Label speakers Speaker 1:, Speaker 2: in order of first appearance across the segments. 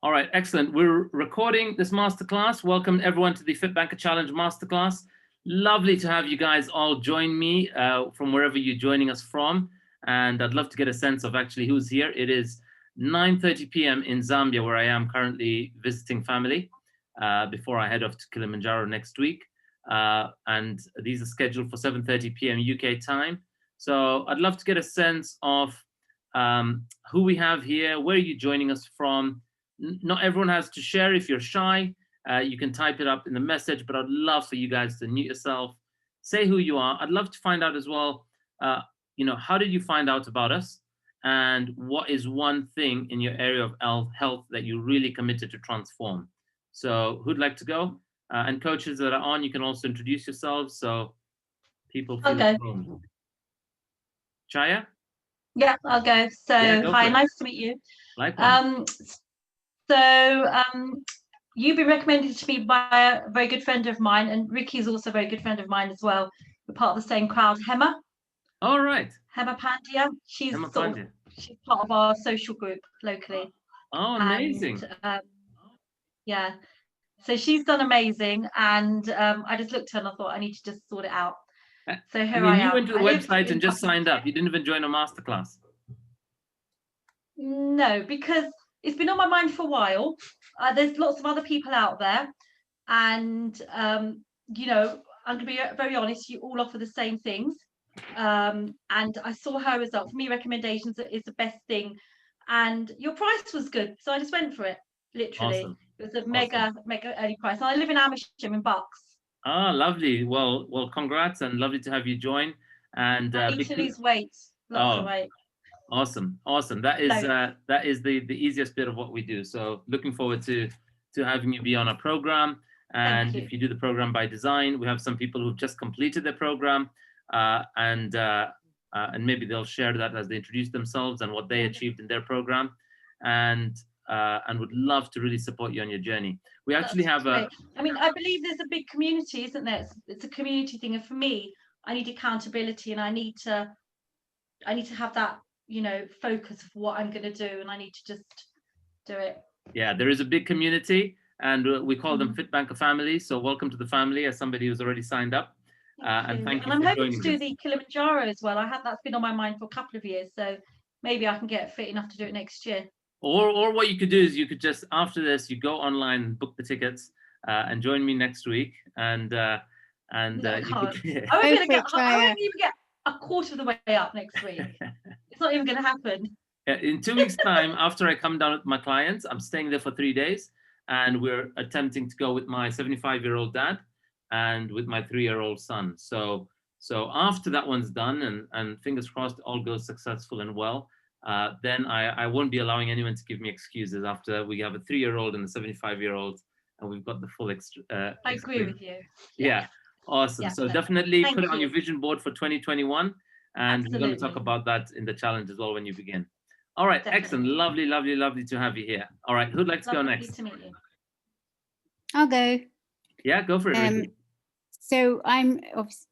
Speaker 1: All right, excellent. We're recording this masterclass. Welcome everyone to the FITBANKER Challenge Masterclass. Lovely to have you guys all join me from wherever you're joining us from. And I'd love to get a sense of actually who's here. It is 9:30 p.m. in Zambia, where I am currently visiting family before I head off to Kilimanjaro next week. And these are scheduled for 7:30 p.m. UK time. So I'd love to get a sense of who we have here, where are you joining us from. Not everyone has to share. If you're shy, you can type it up in the message, but I'd love for you guys to mute yourself, say who you are. I'd love to find out as well, how did you find out about us? And what is one thing in your area of health that you really committed to transform? So who'd like to go? And coaches that are on, you can also introduce yourselves so people feel at home. Chaya?
Speaker 2: Yeah, I'll go. So hi, nice to meet you.
Speaker 1: Likewise.
Speaker 2: You've been recommended to me by a very good friend of mine, and Ricky's also a very good friend of mine as well. We're part of the same crowd, Hema.
Speaker 1: All right.
Speaker 2: Hema Pandya. She's she's part of our social group locally.
Speaker 1: Oh, amazing.
Speaker 2: And, yeah. So she's done amazing, and I just looked at her and I thought I need to just sort it out. So here I am.
Speaker 1: You went to the website and just signed up. You didn't even join a masterclass.
Speaker 2: No, because it's been on my mind for a while. There's lots of other people out there, and I'm going to be very honest. You all offer the same things, and I saw her result. For me, recommendations is the best thing, and your price was good, so I just went for it. Literally, awesome. It was a mega early price. And I live in Amersham in Bucks.
Speaker 1: Ah, lovely. Well, congrats, and lovely to have you join. And
Speaker 2: I need to lose weight. Lots of weight.
Speaker 1: Awesome. That is the easiest bit of what we do. So looking forward to having you be on our program. And if you do the program by design, we have some people who've just completed their program, and maybe they'll share that as they introduce themselves and what they achieved in their program, and would love to really support you on your journey. We actually have I
Speaker 2: believe there's a big community, isn't there? It's a community thing, and for me, I need accountability, and I need to have that focus of what I'm going to do, and I need to just do it.
Speaker 1: Yeah, there is a big community, and we call them FITBANKER family. So welcome to the family as somebody who's already signed up. And thank you.
Speaker 2: And I'm hoping to do the Kilimanjaro as well. That's been on my mind for a couple of years, so maybe I can get fit enough to do it next year.
Speaker 1: Or what you could do is you could just, after this, you go online and book the tickets and join me next week. I won't even
Speaker 2: get a quarter of the way up next week. It's not even going to happen.
Speaker 1: In 2 weeks' time, after I come down with my clients, I'm staying there for 3 days, and we're attempting to go with my 75-year-old dad and with my 3-year-old son. So after that one's done, and fingers crossed all goes successful and well, then I won't be allowing anyone to give me excuses after we have a 3-year-old and a 75-year-old, and we've got the full
Speaker 2: I agree with you.
Speaker 1: Yeah. Awesome. Yeah, so definitely put it on your vision board for 2021. And we're going to talk about that in the challenge as well when you begin. All right. Excellent. Lovely to have you here. All right. Who'd like to go next?
Speaker 2: To meet you.
Speaker 3: I'll go.
Speaker 1: Yeah, go for it, Ricky.
Speaker 3: So my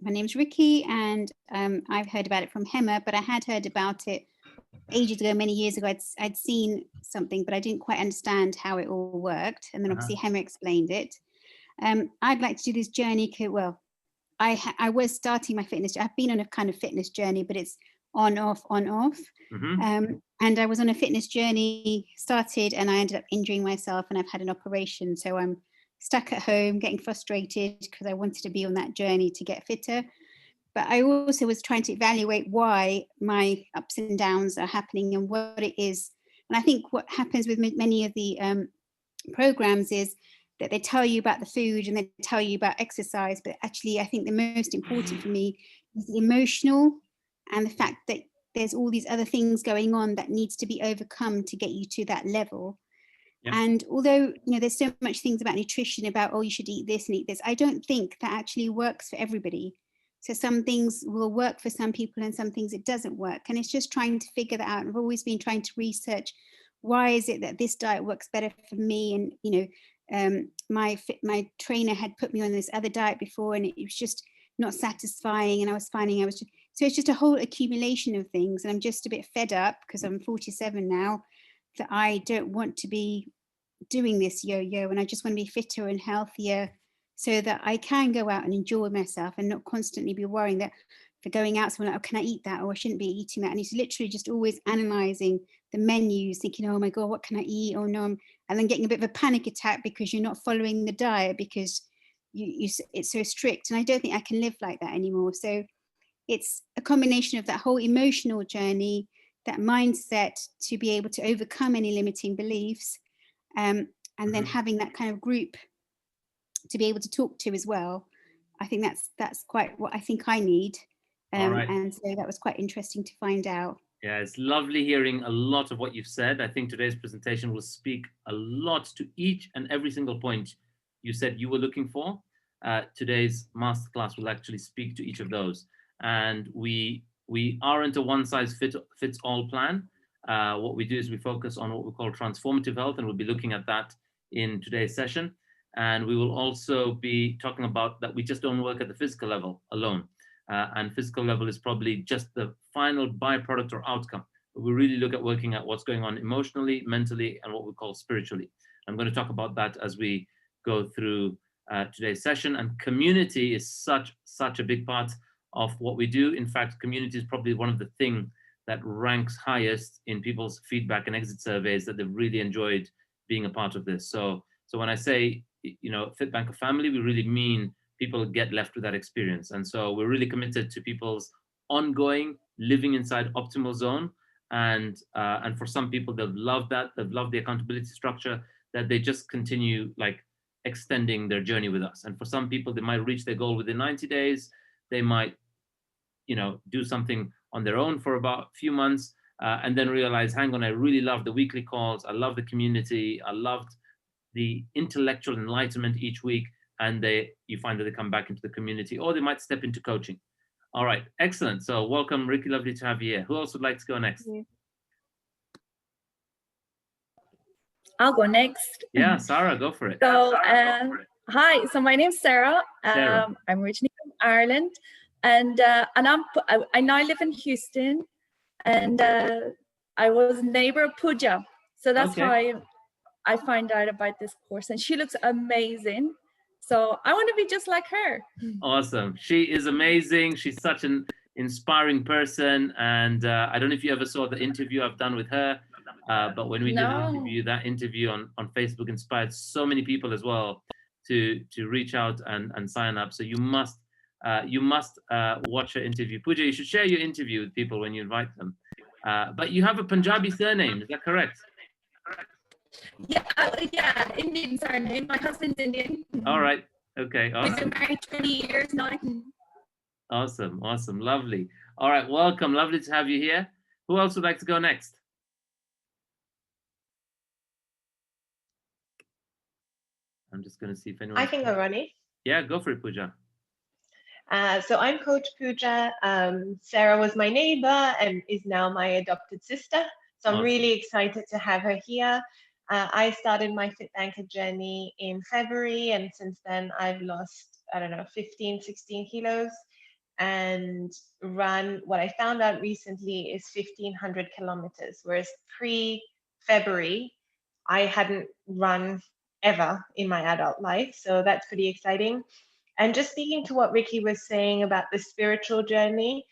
Speaker 3: name's Ricky, and I've heard about it from Hema, but I had heard about it ages ago, many years ago. I'd seen something, but I didn't quite understand how it all worked. And then obviously Hema explained it. I'd like to do this journey. Well, I was starting my fitness. I've been on a kind of fitness journey, but it's on off. And I was on a fitness journey, started, and I ended up injuring myself, and I've had an operation. So I'm stuck at home, getting frustrated because I wanted to be on that journey to get fitter. But I also was trying to evaluate why my ups and downs are happening and what it is. And I think what happens with many of the programs is that they tell you about the food and they tell you about exercise, but actually I think the most important for me is the emotional and the fact that there's all these other things going on that needs to be overcome to get you to that level. Yeah. And although there's so much things about nutrition, about you should eat this and eat this, I don't think that actually works for everybody. So some things will work for some people and some things it doesn't work, and it's just trying to figure that out. I've always been trying to research why is it that this diet works better for me, and my trainer had put me on this other diet before, and it was just not satisfying, and I was finding so it's just a whole accumulation of things, and I'm just a bit fed up because I'm 47 now, that I don't want to be doing this yo-yo, and I just want to be fitter and healthier so that I can go out and enjoy myself and not constantly be worrying that for going out, someone like, oh, can I eat that? Or I shouldn't be eating that. And it's literally just always analysing the menus, thinking, oh my God, what can I eat? Oh no, and then getting a bit of a panic attack because you're not following the diet because it's so strict. And I don't think I can live like that anymore. So it's a combination of that whole emotional journey, that mindset to be able to overcome any limiting beliefs, and then having that kind of group to be able to talk to as well. I think that's quite what I think I need.
Speaker 1: Right.
Speaker 3: And so that was quite interesting to find out.
Speaker 1: Yeah, it's lovely hearing a lot of what you've said. I think today's presentation will speak a lot to each and every single point you said you were looking for. Today's masterclass will actually speak to each of those. And we aren't a one-size-fits-all plan. What we do is we focus on what we call transformative health, and we'll be looking at that in today's session. And we will also be talking about that we just don't work at the physical level alone. And physical level is probably just the final byproduct or outcome. But we really look at working at what's going on emotionally, mentally, and what we call spiritually. I'm going to talk about that as we go through today's session. And community is such a big part of what we do. In fact, community is probably one of the things that ranks highest in people's feedback and exit surveys, that they've really enjoyed being a part of this. So when I say, FitBanker family, we really mean people get left with that experience. And so we're really committed to people's ongoing living inside optimal zone. And for some people, they've loved that. They've loved the accountability structure, that they just continue like extending their journey with us. And for some people, they might reach their goal within 90 days. They might, do something on their own for about a few months, and then realize, hang on, I really love the weekly calls. I love the community. I loved the intellectual enlightenment each week. And you find that they come back into the community, or they might step into coaching. All right, excellent. So welcome, Ricky. Lovely to have you here. Who else would like to go next?
Speaker 4: I'll go next.
Speaker 1: Yeah, Sarah, go for it.
Speaker 4: So, hi. So my name's Sarah.
Speaker 1: Sarah.
Speaker 4: I'm originally from Ireland, and I now live in Houston, and I was a neighbor of Pooja. So that's how I find out about this course, and she looks amazing. So I want to be just like her.
Speaker 1: Awesome. She is amazing. She's such an inspiring person. And I don't know if you ever saw the interview I've done with her, but when we did an interview, that interview on Facebook inspired so many people as well to reach out and sign up. So you must watch her interview. Pooja, you should share your interview with people when you invite them. But you have a Punjabi surname, is that correct?
Speaker 4: Yeah, Indian surname. My husband's Indian.
Speaker 1: All right. Okay. Awesome.
Speaker 4: We've been married 20 years now.
Speaker 1: Awesome. Lovely. All right. Welcome. Lovely to have you here. Who else would like to go next? I'm just going to see if anyone.
Speaker 5: I can go, Ronnie.
Speaker 1: Yeah, go for it, Pooja.
Speaker 5: So I'm Coach Pooja. Sarah was my neighbor and is now my adopted sister. So I'm really excited to have her here. I started my FitBanker journey in February, and since then I've lost, 15, 16 kilos and run, what I found out recently is 1,500 kilometers, whereas pre-February, I hadn't run ever in my adult life. So that's pretty exciting. And just speaking to what Ricky was saying about the spiritual journey,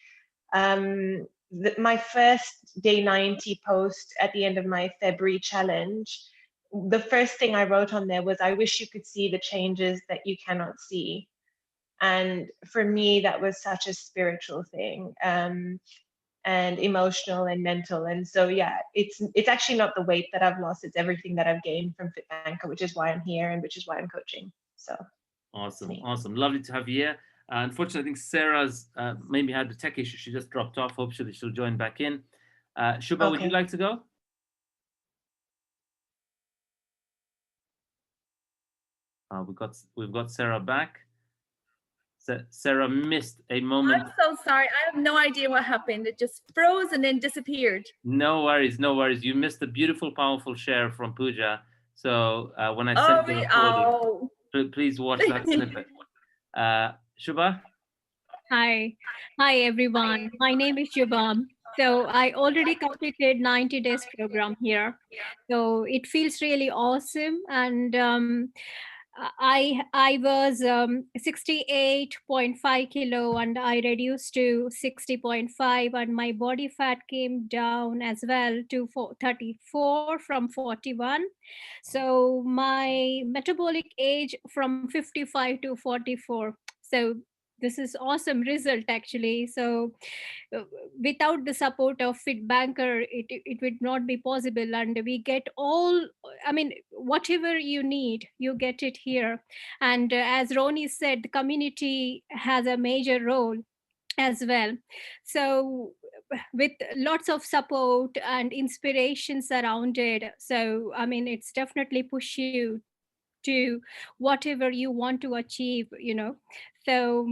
Speaker 5: my first day 90 post at the end of my February challenge, the first thing I wrote on there was, I wish you could see the changes that you cannot see. And for me, that was such a spiritual thing, and emotional and mental. And so, yeah, it's actually not the weight that I've lost, it's everything that I've gained from FitBanker, which is why I'm here and which is why I'm coaching. So
Speaker 1: awesome. Lovely to have you here. Unfortunately, I think Sarah's maybe had a tech issue. She just dropped off. Hopefully she'll join back in. Shubha, would you like to go? We've got Sarah back. Sarah missed a moment.
Speaker 4: I'm so sorry. I have no idea what happened. It just froze and then disappeared.
Speaker 1: No worries. You missed a beautiful, powerful share from Pooja. So when I send the recording, please watch that snippet. Shubha?
Speaker 6: Hi everyone. My name is Shubham. So I already completed 90 days program here. So it feels really awesome. And I was 68.5 kilo and I reduced to 60.5, and my body fat came down as well to 34 from 41. So my metabolic age from 55 to 44. So this is awesome result actually. So uh, without the support of FitBanker, it would not be possible. And we get all, I mean, whatever you need, you get it here. And as Ronnie said, the community has a major role as well. So with lots of support and inspiration surrounded, so I mean, it's definitely push you to whatever you want to achieve, you know. So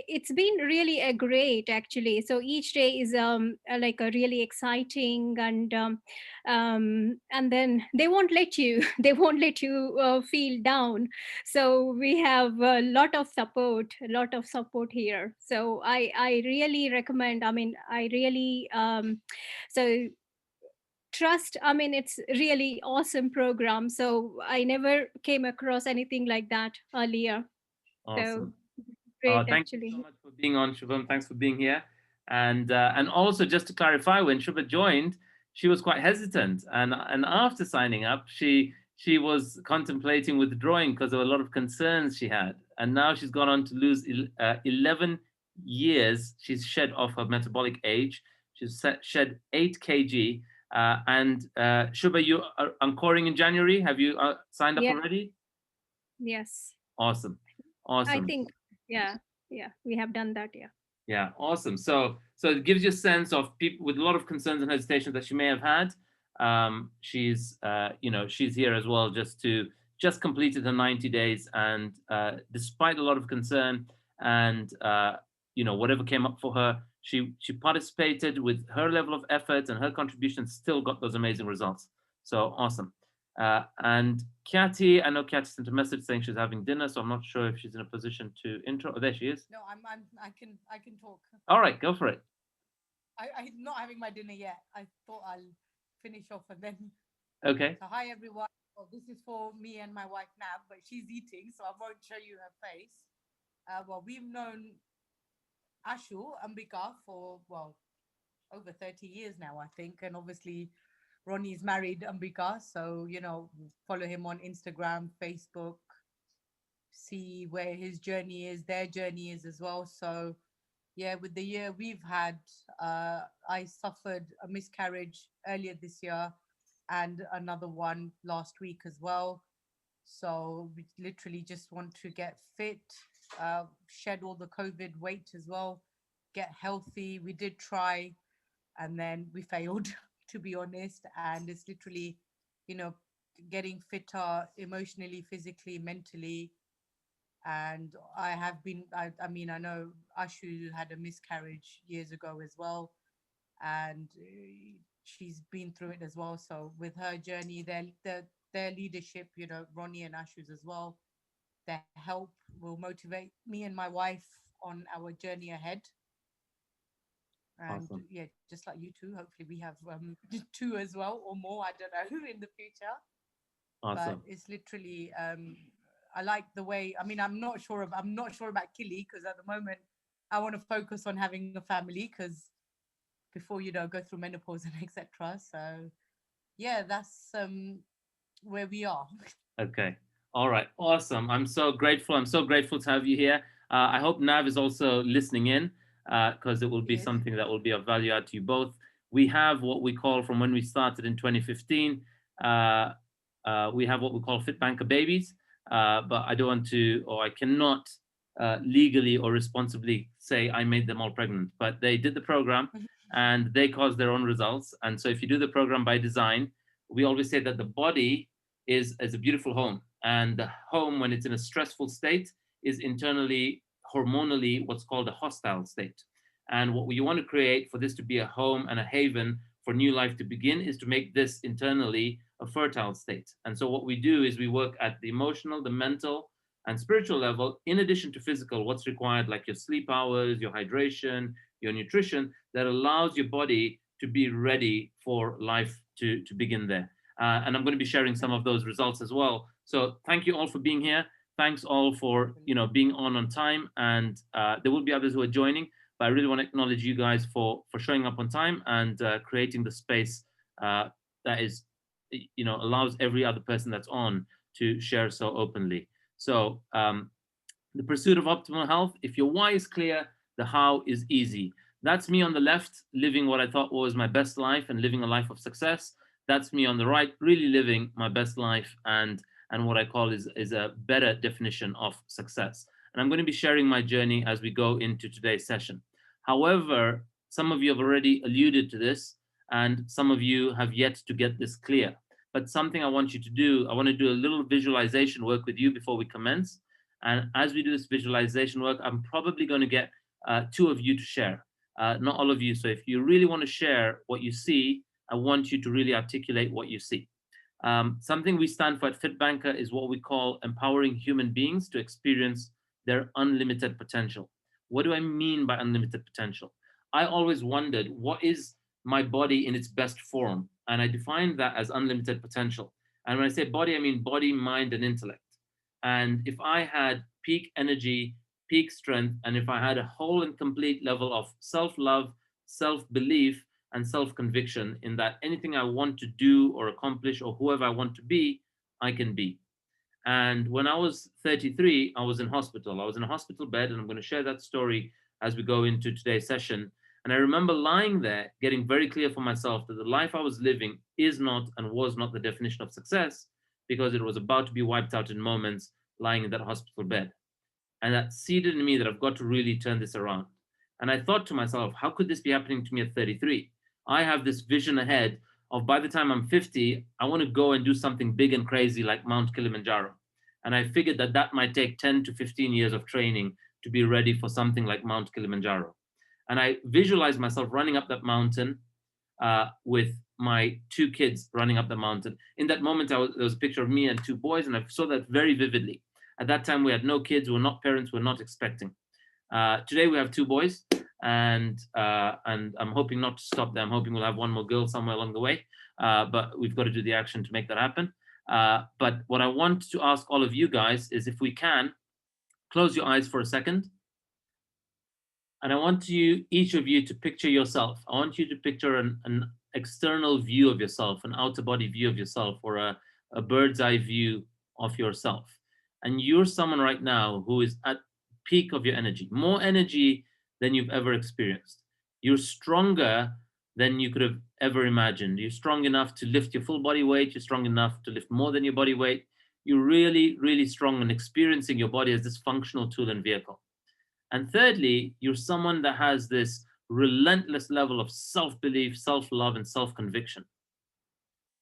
Speaker 6: it's been really a great actually. So each day is like a really exciting, and then they won't let you they won't let you feel down. So we have a lot of support here. So I really recommend, I mean, I really so trust, I mean, it's really awesome program. So I never came across anything like that earlier. So
Speaker 1: Awesome.
Speaker 6: great
Speaker 1: Thank you
Speaker 6: actually.
Speaker 1: so much for being on, Shubham. Thanks for being here. And also just to clarify, when Shubha joined, she was quite hesitant, and after signing up, she was contemplating withdrawing because there were a lot of concerns she had. And now she's gone on to lose 11 years. She's shed off her metabolic age. She's shed 8 kg. Shubha, you are anchoring in January. Have you signed up
Speaker 6: Yeah.
Speaker 1: already?
Speaker 6: Yes.
Speaker 1: Awesome.
Speaker 6: I
Speaker 1: Awesome.
Speaker 6: think, yeah, we have done that. Yeah.
Speaker 1: Yeah, awesome. So it gives you a sense of people with a lot of concerns and hesitations that she may have had. She's she's here as well just completed her 90 days, and despite a lot of concern and whatever came up for her, she participated with her level of effort, and her contribution still got those amazing results. So awesome. And Kyati, I know Kyati sent a message saying she's having dinner, so I'm not sure if she's in a position to intro. Oh, there she is.
Speaker 7: No, I can talk.
Speaker 1: All right, go for it.
Speaker 7: I'm not having my dinner yet. I thought I'll finish off and then.
Speaker 1: Okay.
Speaker 7: So hi everyone. Well, this is for me and my wife Nav, but she's eating, so I won't show you her face. Well, we've known Ashu Ambika for over 30 years now, I think, and obviously Ronnie's married Ambika, so follow him on Instagram, Facebook, see where his journey is, their journey is as well. So yeah, with the year we've had, I suffered a miscarriage earlier this year and another one last week as well. So we literally just want to get fit, shed all the COVID weight as well, get healthy. We did try and then we failed, to be honest. And it's literally, getting fitter emotionally, physically, mentally. And I have been, I mean, I know Ashu had a miscarriage years ago as well. And she's been through it as well. So with her journey, their leadership, Ronnie and Ashu's as well, their help will motivate me and my wife on our journey ahead. And
Speaker 1: Awesome.
Speaker 7: yeah, just like you two, hopefully we have 2 as well or more, I don't know, in the future.
Speaker 1: Awesome.
Speaker 7: But it's literally I like the way, I mean, I'm not sure about Kili, because at the moment I want to focus on having a family, because before go through menopause and etc. So yeah, that's where we are.
Speaker 1: Okay. All right. Awesome. I'm so grateful. I'm so grateful to have you here. I hope Nav is also listening in, because it will be something that will be of value add to you both. We have what we call, from when we started in 2015, we have what we call FitBanker babies, but I don't want to, or I cannot legally or responsibly say I made them all pregnant, but they did the program and they caused their own results. And so if you do the program by design, we always say that the body is a beautiful home, and the home, when it's in a stressful state, is internally, hormonally, what's called a hostile state. And what you want to create for this to be a home and a haven for new life to begin is to make this internally a fertile state. And so what we do is we work at the emotional, the mental, and spiritual level, in addition to physical, what's required, like your sleep hours, your hydration, your nutrition, that allows your body to be ready for life to begin there. And I'm going to be sharing some of those results as well. So thank you all for being here. Thanks all for being on time. And there will be others who are joining, but I really want to acknowledge you guys for showing up on time and creating the space that is, allows every other person that's on to share so openly. So the pursuit of optimal health. If your why is clear, the how is easy. That's me on the left, living what I thought was my best life and living a life of success. That's me on the right, really living my best life and what I call is a better definition of success. And I'm going to be sharing my journey as we go into today's session. However, some of you have already alluded to this, and some of you have yet to get this clear. But something I want you to do, I want to do a little visualization work with you before we commence. And as we do this visualization work, I'm probably going to get 2 of you to share, not all of you. So if you really want to share what you see, I want you to really articulate what you see. Something we stand for at FITBANKER is what we call empowering human beings to experience their unlimited potential. What do I mean by unlimited potential? I always wondered, what is my body in its best form? And I defined that as unlimited potential. And when I say body, I mean body, mind, and intellect. And if I had peak energy, peak strength, and if I had a whole and complete level of self-love, self-belief, and self-conviction in that anything I want to do or accomplish or whoever I want to be, I can be. And when I was 33, I was in hospital. I was in a hospital bed, and I'm going to share that story as we go into today's session. And I remember lying there, getting very clear for myself that the life I was living is not and was not the definition of success, because it was about to be wiped out in moments lying in that hospital bed. And that seeded in me that I've got to really turn this around. And I thought to myself, how could this be happening to me at 33? I have this vision ahead of by the time I'm 50, I want to go and do something big and crazy like Mount Kilimanjaro. And I figured that that might take 10 to 15 years of training to be ready for something like Mount Kilimanjaro. And I visualized myself running up that mountain with my 2 kids running up the mountain. In that moment, there was a picture of me and 2 boys, and I saw that very vividly. At that time, we had no kids, we were not parents, we were not expecting. Today, we have 2 boys, and I'm hoping not to stop there. I'm hoping we'll have 1 more girl somewhere along the way, but we've got to do the action to make that happen. But what I want to ask all of you guys is, if we can, close your eyes for a second. And I want you, each of you, to picture yourself. I want you to picture an external view of yourself, an outer body view of yourself, or a bird's eye view of yourself. And you're someone right now who is at peak of your energy, more energy than you've ever experienced. You're stronger than you could have ever imagined. You're strong enough to lift your full body weight. You're strong enough to lift more than your body weight. You're really, really strong in experiencing your body as this functional tool and vehicle. And thirdly, you're someone that has this relentless level of self-belief, self-love, and self-conviction.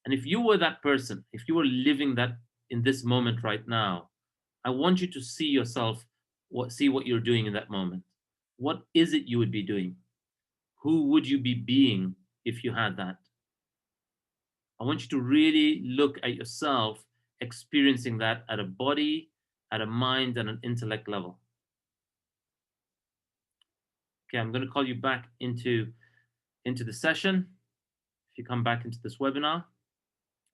Speaker 1: And if you were that person, if you were living that in this moment right now, I want you to see yourself, see what you're doing in that moment. What is it you would be doing? Who would you be being if you had that? I want you to really look at yourself experiencing that at a body, at a mind, and an intellect level. Okay, I'm going to call you back into the session. If you come back into this webinar,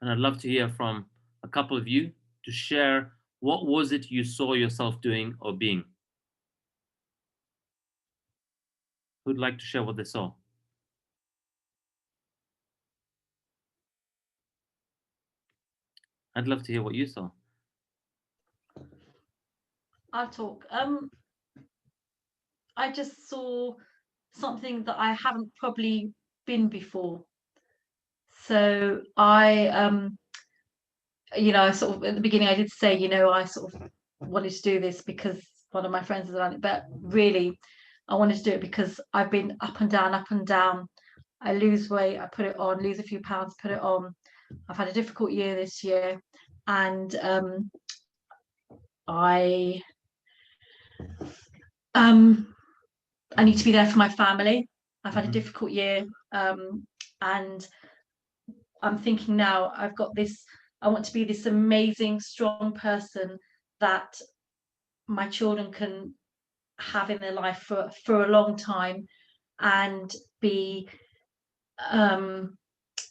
Speaker 1: and I'd love to hear from a couple of you to share, what was it you saw yourself doing or being? Who'd like to share what they saw? I'd love to hear what you saw.
Speaker 2: I'll talk. I just saw something that I haven't probably been before. So I, sort of at the beginning I did say, I sort of wanted to do this because one of my friends has done it, but really I wanted to do it because I've been up and down, up and down. I lose weight, I put it on, lose a few pounds, put it on. I've had a difficult year this year, and I need to be there for my family. I've had a difficult year, and I'm thinking now I've got this, I want to be this amazing, strong person that my children can have in their life for a long time. and be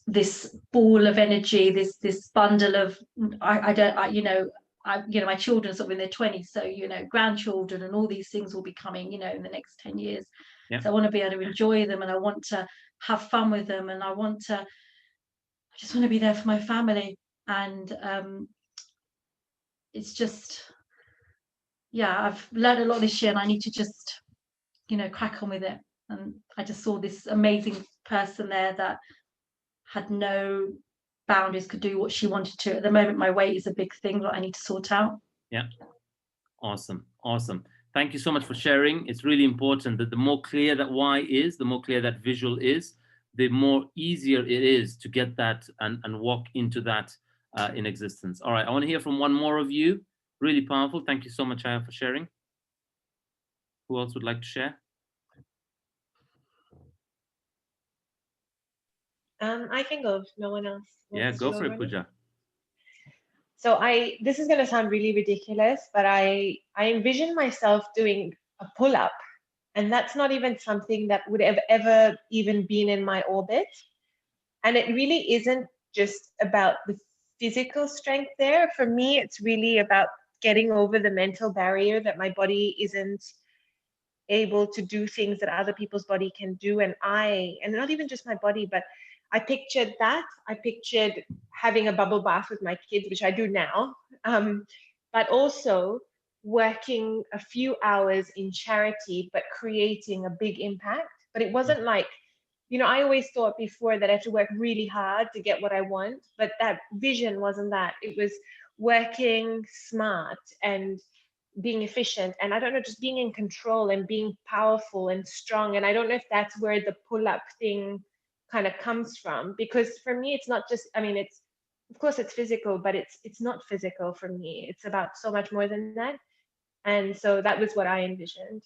Speaker 2: this ball of energy, this bundle of my children are sort of in their 20s, so grandchildren and all these things will be coming in the next 10 years.
Speaker 1: Yeah.
Speaker 2: So I want to be able to enjoy them, and I want to have fun with them, and I just want to be there for my family. And it's just, I've learned a lot this year, and I need to just crack on with it. And I just saw this amazing person there that had no boundaries, could do what she wanted to. At the moment, my weight is a big thing that I need to sort out.
Speaker 1: Yeah. Awesome. Thank you so much for sharing. It's really important that the more clear that why is, the more clear that visual is, the more easier it is to get that and walk into that in existence. All right, I want to hear from one more of you. Really powerful. Thank you so much, Aya, for sharing. Who else would like to share?
Speaker 5: I can go if no one else wants
Speaker 1: Go
Speaker 5: to
Speaker 1: for it,
Speaker 5: already.
Speaker 1: Pooja.
Speaker 5: So this is going to sound really ridiculous, but I envision myself doing a pull-up, and that's not even something that would have ever even been in my orbit. And it really isn't just about the physical strength there. For me, it's really about getting over the mental barrier that my body isn't able to do things that other people's body can do. And not even just my body, but I pictured that. I pictured having a bubble bath with my kids, which I do now, but also working a few hours in charity, but creating a big impact. But it wasn't like, I always thought before that I had to work really hard to get what I want, but that vision wasn't that. It was working smart and being efficient, and I don't know, just being in control and being powerful and strong. And I don't know if that's where the pull-up thing kind of comes from, because for me, it's not just, it's, of course it's physical, but it's not physical for me. It's about so much more than that. And so that was what I envisioned.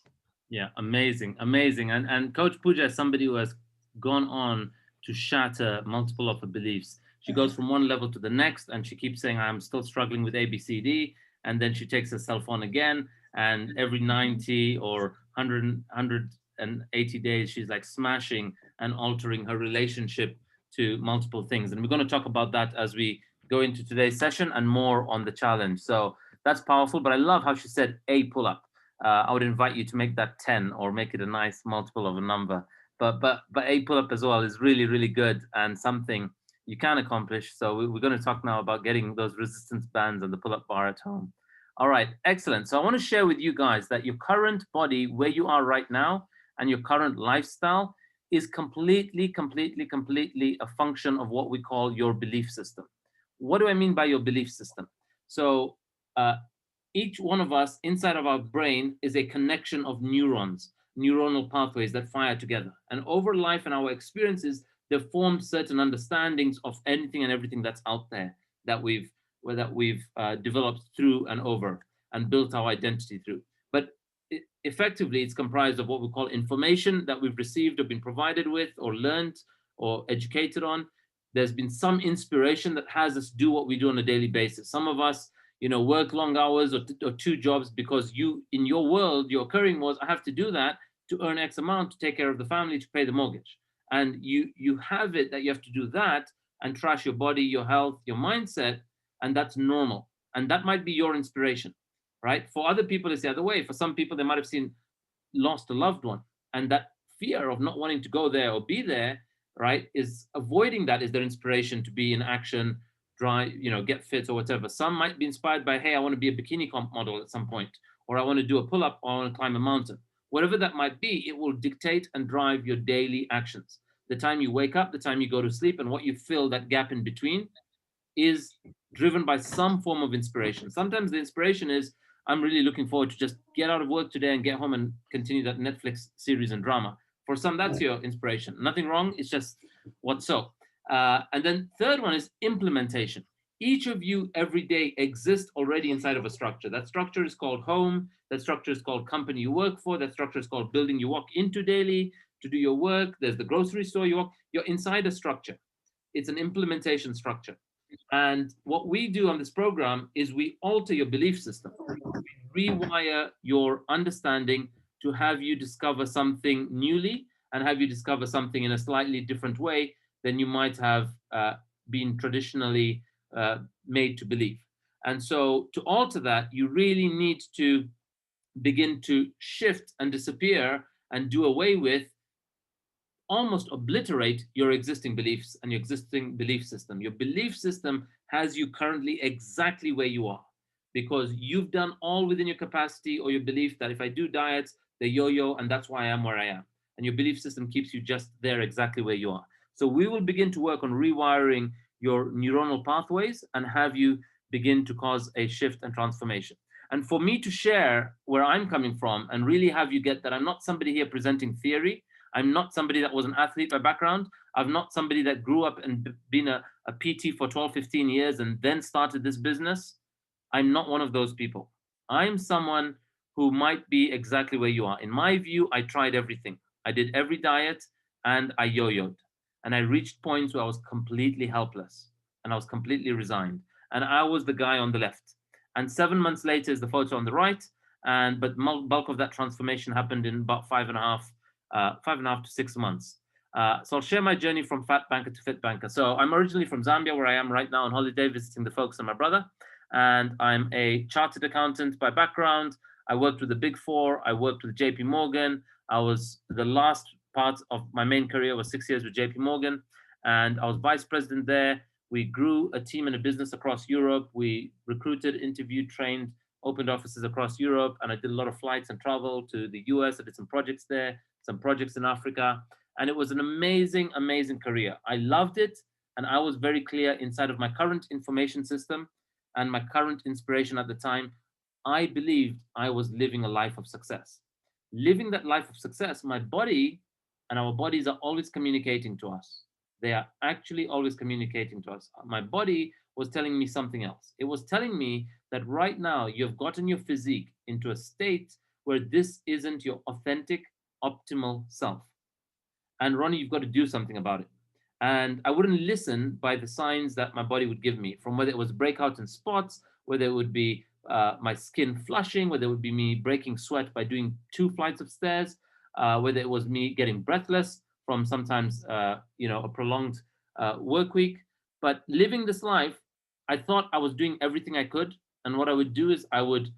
Speaker 1: Yeah, amazing. And Coach Pooja is somebody who has gone on to shatter multiple of her beliefs. She goes from one level to the next, and she keeps saying, I'm still struggling with ABCD. And then she takes herself on again. And every 90 or 180 days, she's like smashing and altering her relationship to multiple things. And we're going to talk about that as we go into today's session and more on the challenge. So that's powerful. But I love how she said a pull-up. I would invite you to make that 10 or make it a nice multiple of a number. But a pull-up as well is really, really good and something you can accomplish. So we're going to talk now about getting those resistance bands and the pull-up bar at home. All right, excellent. So I want to share with you guys that your current body, where you are right now, and your current lifestyle is completely a function of what we call your belief system. What do I mean by your belief system? So each one of us inside of our brain is a connection of neurons, neuronal pathways that fire together. And over life and our experiences, they've formed certain understandings of anything and everything that's out there that we've developed through and over and built our identity through. But effectively, it's comprised of what we call information that we've received or been provided with or learned or educated on. There's been some inspiration that has us do what we do on a daily basis. Some of us, work long hours or two jobs because in your world, your occurring was, I have to do that to earn X amount to take care of the family, to pay the mortgage. And you have it that you have to do that and trash your body, your health, your mindset, and that's normal. And that might be your inspiration, right? For other people, it's the other way. For some people, they might have lost a loved one, and that fear of not wanting to go there or be there, right, is avoiding that is their inspiration to be in action, drive, get fit or whatever. Some might be inspired by, hey, I want to be a bikini comp model at some point, or I want to do a pull-up, or I want to climb a mountain. Whatever that might be, it will dictate and drive your daily actions. The time you wake up, the time you go to sleep, and what you fill that gap in between is driven by some form of inspiration. Sometimes the inspiration is, I'm really looking forward to just get out of work today and get home and continue that Netflix series and drama. For some, that's your inspiration. Nothing wrong. It's just what's so. And then third one is implementation. Each of you every day exists already inside of a structure. That structure is called home. That structure is called company you work for. That structure is called building you walk into daily to do your work. There's the grocery store you walk. You're inside a structure. It's an implementation structure. And what we do on this program is we alter your belief system. We rewire your understanding to have you discover something newly and have you discover something in a slightly different way than you might have been traditionally made to believe. And so to alter that, you really need to begin to shift and disappear and do away with, almost obliterate your existing beliefs and your existing belief system. Your belief system has you currently exactly where you are because you've done all within your capacity, or your belief that if I do diets, they yo-yo, and that's why I am where I am. And your belief system keeps you just there exactly where you are. So we will begin to work on rewiring your neuronal pathways and have you begin to cause a shift and transformation. And for me to share where I'm coming from and really have you get that I'm not somebody here presenting theory. I'm not somebody that was an athlete by background. I'm not somebody that grew up and been a PT for 12, 15 years and then started this business. I'm not one of those people. I'm someone who might be exactly where you are. In my view, I tried everything. I did every diet and I yo-yoed. And I reached points where I was completely helpless and I was completely resigned. And I was the guy on the left. And 7 months later is the photo on the right. But bulk of that transformation happened in about 5.5 to 6 months. So I'll share my journey from fat banker to fit banker. So I'm originally from Zambia, where I am right now on holiday visiting the folks and my brother. And I'm a chartered accountant by background. I worked with the Big Four. I worked with JP Morgan. I was the last part of my main career was 6 years with JP Morgan. And I was vice president there. We grew a team and a business across Europe. We recruited, interviewed, trained, opened offices across Europe. And I did a lot of flights and travel to the US. I did some projects there, some projects in Africa. And it was an amazing, amazing career. I loved it. And I was very clear inside of my current information system and my current inspiration at the time. I believed I was living a life of success. Living that life of success, my body and our bodies are always communicating to us. They are actually always communicating to us. My body was telling me something else. It was telling me that right now you've gotten your physique into a state where this isn't your authentic, optimal self. And Ronnie, you've got to do something about it. And I wouldn't listen by the signs that my body would give me, from whether it was breakout in spots, whether it would be my skin flushing, whether it would be me breaking sweat by doing 2 flights of stairs, whether it was me getting breathless from sometimes, a prolonged work week. But living this life, I thought I was doing everything I could. And what I would do is I would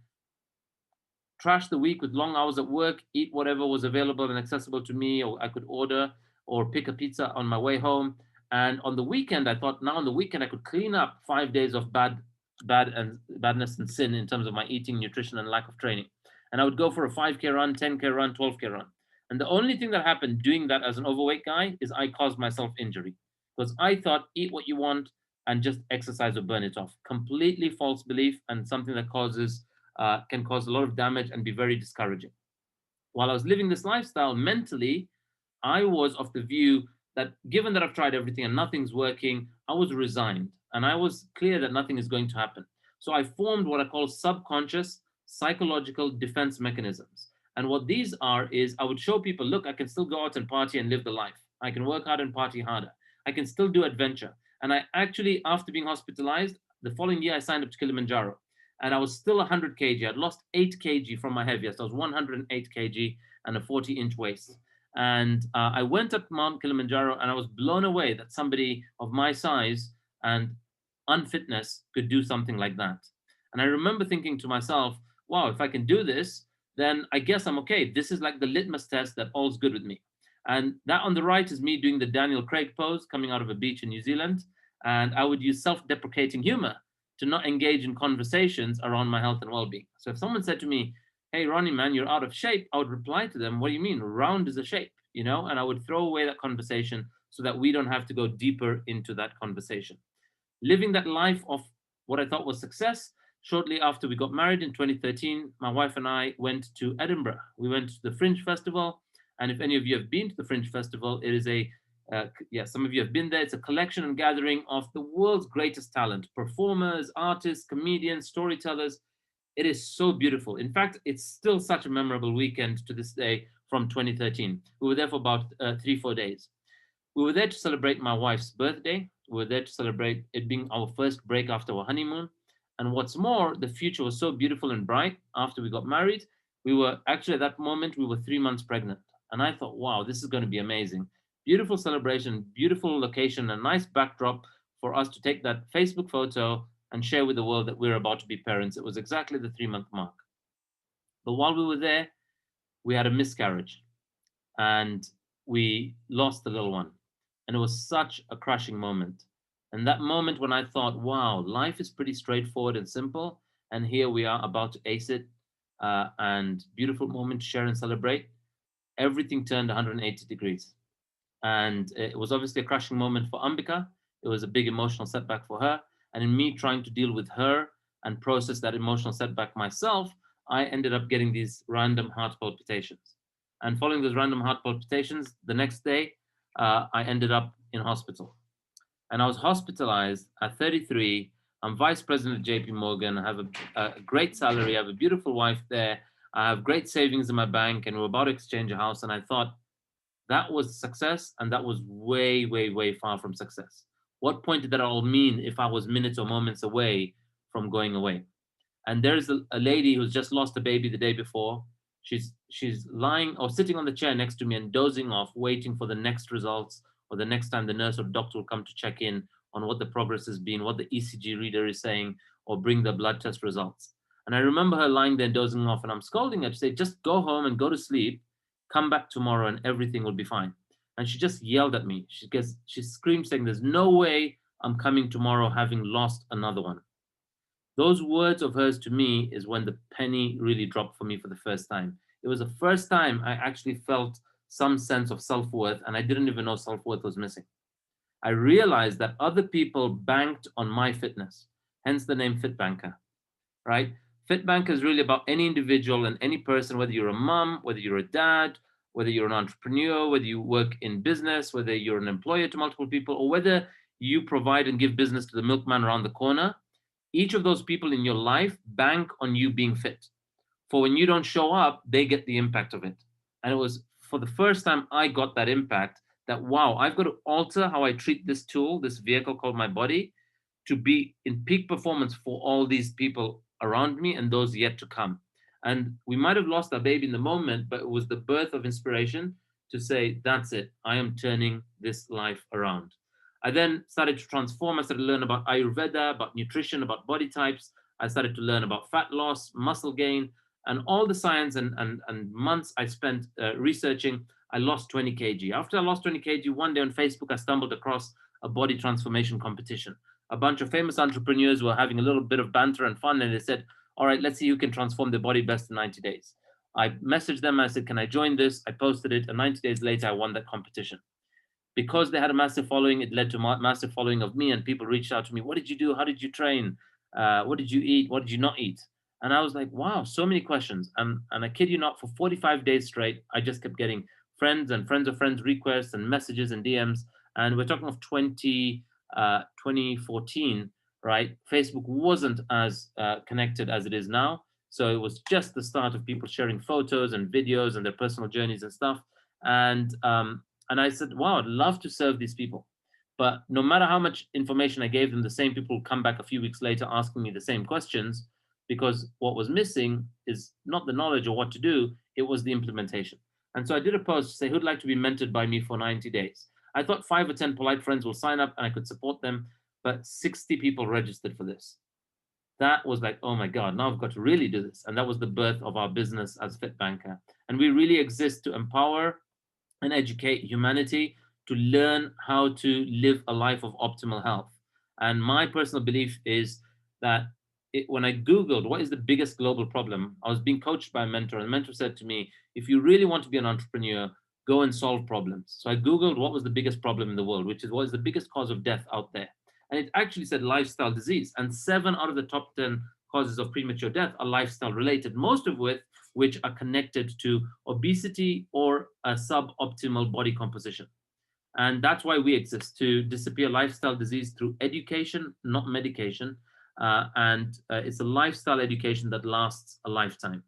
Speaker 1: trash the week with long hours at work, eat whatever was available and accessible to me, or I could order or pick a pizza on my way home. And on the weekend, I thought now on the weekend, I could clean up 5 days of badness and sin in terms of my eating, nutrition, and lack of training. And I would go for a 5K run, 10K run, 12K run. And the only thing that happened doing that as an overweight guy is I caused myself injury, because I thought eat what you want and just exercise or burn it off. Completely false belief, and something that can cause a lot of damage and be very discouraging. While I was living this lifestyle, mentally, I was of the view that given that I've tried everything and nothing's working, I was resigned and I was clear that nothing is going to happen. So I formed what I call subconscious psychological defense mechanisms. And what these are is I would show people, look, I can still go out and party and live the life. I can work hard and party harder. I can still do adventure. And I actually, after being hospitalized, the following year, I signed up to Kilimanjaro. And I was still 100 kg. I'd lost 8 kg from my heaviest. I was 108 kg and a 40-inch waist. And I went up Mount Kilimanjaro and I was blown away that somebody of my size and unfitness could do something like that. And I remember thinking to myself, wow, if I can do this, then I guess I'm okay. This is like the litmus test that all's good with me. And that on the right is me doing the Daniel Craig pose coming out of a beach in New Zealand. And I would use self-deprecating humor to not engage in conversations around my health and well-being. So if someone said to me, hey, Ronnie, man, you're out of shape, I would reply to them, what do you mean? Round is a shape, And I would throw away that conversation so that we don't have to go deeper into that conversation. Living that life of what I thought was success, shortly after we got married in 2013, my wife and I went to Edinburgh. We went to the Fringe Festival. And if any of you have been to the Fringe Festival, it is some of you have been there. It's a collection and gathering of the world's greatest talent, performers, artists, comedians, storytellers. It is so beautiful. In fact, it's still such a memorable weekend to this day from 2013. We were there for about 3-4 days. We were there to celebrate my wife's birthday. We were there to celebrate it being our first break after our honeymoon. And what's more, the future was so beautiful and bright after we got married. We were actually at that moment, we were 3 months pregnant. And I thought, wow, this is going to be amazing. Beautiful celebration, beautiful location, a nice backdrop for us to take that Facebook photo and share with the world that we're about to be parents. It was exactly the 3-month mark. But while we were there, we had a miscarriage and we lost the little one. And it was such a crushing moment. And that moment when I thought, wow, life is pretty straightforward and simple. And here we are about to ace it. And beautiful moment to share and celebrate. Everything turned 180 degrees. And it was obviously a crushing moment for Ambika. It was a big emotional setback for her. And in me trying to deal with her and process that emotional setback myself, I ended up getting these random heart palpitations. And following those random heart palpitations, the next day, I ended up in hospital. And I was hospitalized at 33. I'm vice president at JP Morgan. I have a great salary. I have a beautiful wife there. I have great savings in my bank, and we're about to exchange a house. And I thought that was success, and that was way, way, way far from success. What point did that all mean if I was minutes or moments away from going away? And there's a lady who's just lost a baby the day before. She's lying or sitting on the chair next to me and dozing off, waiting for the next results or the next time the nurse or doctor will come to check in on what the progress has been, what the ECG reader is saying, or bring the blood test results. And I remember her lying there dozing off, and I'm scolding her to say, just go home and go to sleep, come back tomorrow and everything will be fine. And she just yelled at me. She screamed saying, there's no way I'm coming tomorrow having lost another one. Those words of hers to me is when the penny really dropped for me for the first time. It was the first time I actually felt some sense of self-worth, and I didn't even know self-worth was missing. I realized that other people banked on my fitness, hence the name FITBANKER, right? FITBANKER is really about any individual and any person, whether you're a mom, whether you're a dad, whether you're an entrepreneur, whether you work in business, whether you're an employer to multiple people, or whether you provide and give business to the milkman around the corner. Each of those people in your life bank on you being fit. For when you don't show up, they get the impact of it. And it was for the first time I got that impact that, wow, I've got to alter how I treat this tool, this vehicle called my body, to be in peak performance for all these people around me and those yet to come. And we might have lost our baby in the moment, but it was the birth of inspiration to say, that's it, I am turning this life around. I then started to transform. I started to learn about Ayurveda, about nutrition, about body types. I started to learn about fat loss, muscle gain, and all the science and months I spent researching. I lost 20 kg. After I lost 20 kg, one day on Facebook, I stumbled across a body transformation competition. A bunch of famous entrepreneurs were having a little bit of banter and fun, and they said, all right, let's see who can transform their body best in 90 days. I messaged them. I said, can I join this? I posted it, and 90 days later, I won that competition. Because they had a massive following, it led to a massive following of me, and people reached out to me. What did you do? How did you train? What did you eat? What did you not eat? And I was like, wow, so many questions. And I kid you not, for 45 days straight, I just kept getting friends and friends of friends requests and messages and DMs. And we're talking of 2014, right? Facebook wasn't as connected as it is now. So it was just the start of people sharing photos and videos and their personal journeys and stuff. And I said, wow, I'd love to serve these people. But no matter how much information I gave them, the same people would come back a few weeks later asking me the same questions, because what was missing is not the knowledge or what to do, it was the implementation. And so I did a post to say, who'd like to be mentored by me for 90 days? I thought 5 or 10 polite friends will sign up and I could support them, but 60 people registered for this. That was like, oh my God, now I've got to really do this. And that was the birth of our business as FITBANKER. And we really exist to empower and educate humanity to learn how to live a life of optimal health. And my personal belief is that when I Googled what is the biggest global problem, I was being coached by a mentor, and the mentor said to me, if you really want to be an entrepreneur, go and solve problems. So I Googled what was the biggest problem in the world, which is what is the biggest cause of death out there. And it actually said lifestyle disease. And 7 out of the top 10 causes of premature death are lifestyle related, most of which are connected to obesity or a suboptimal body composition. And that's why we exist, to disappear lifestyle disease through education, not medication. It's a lifestyle education that lasts a lifetime.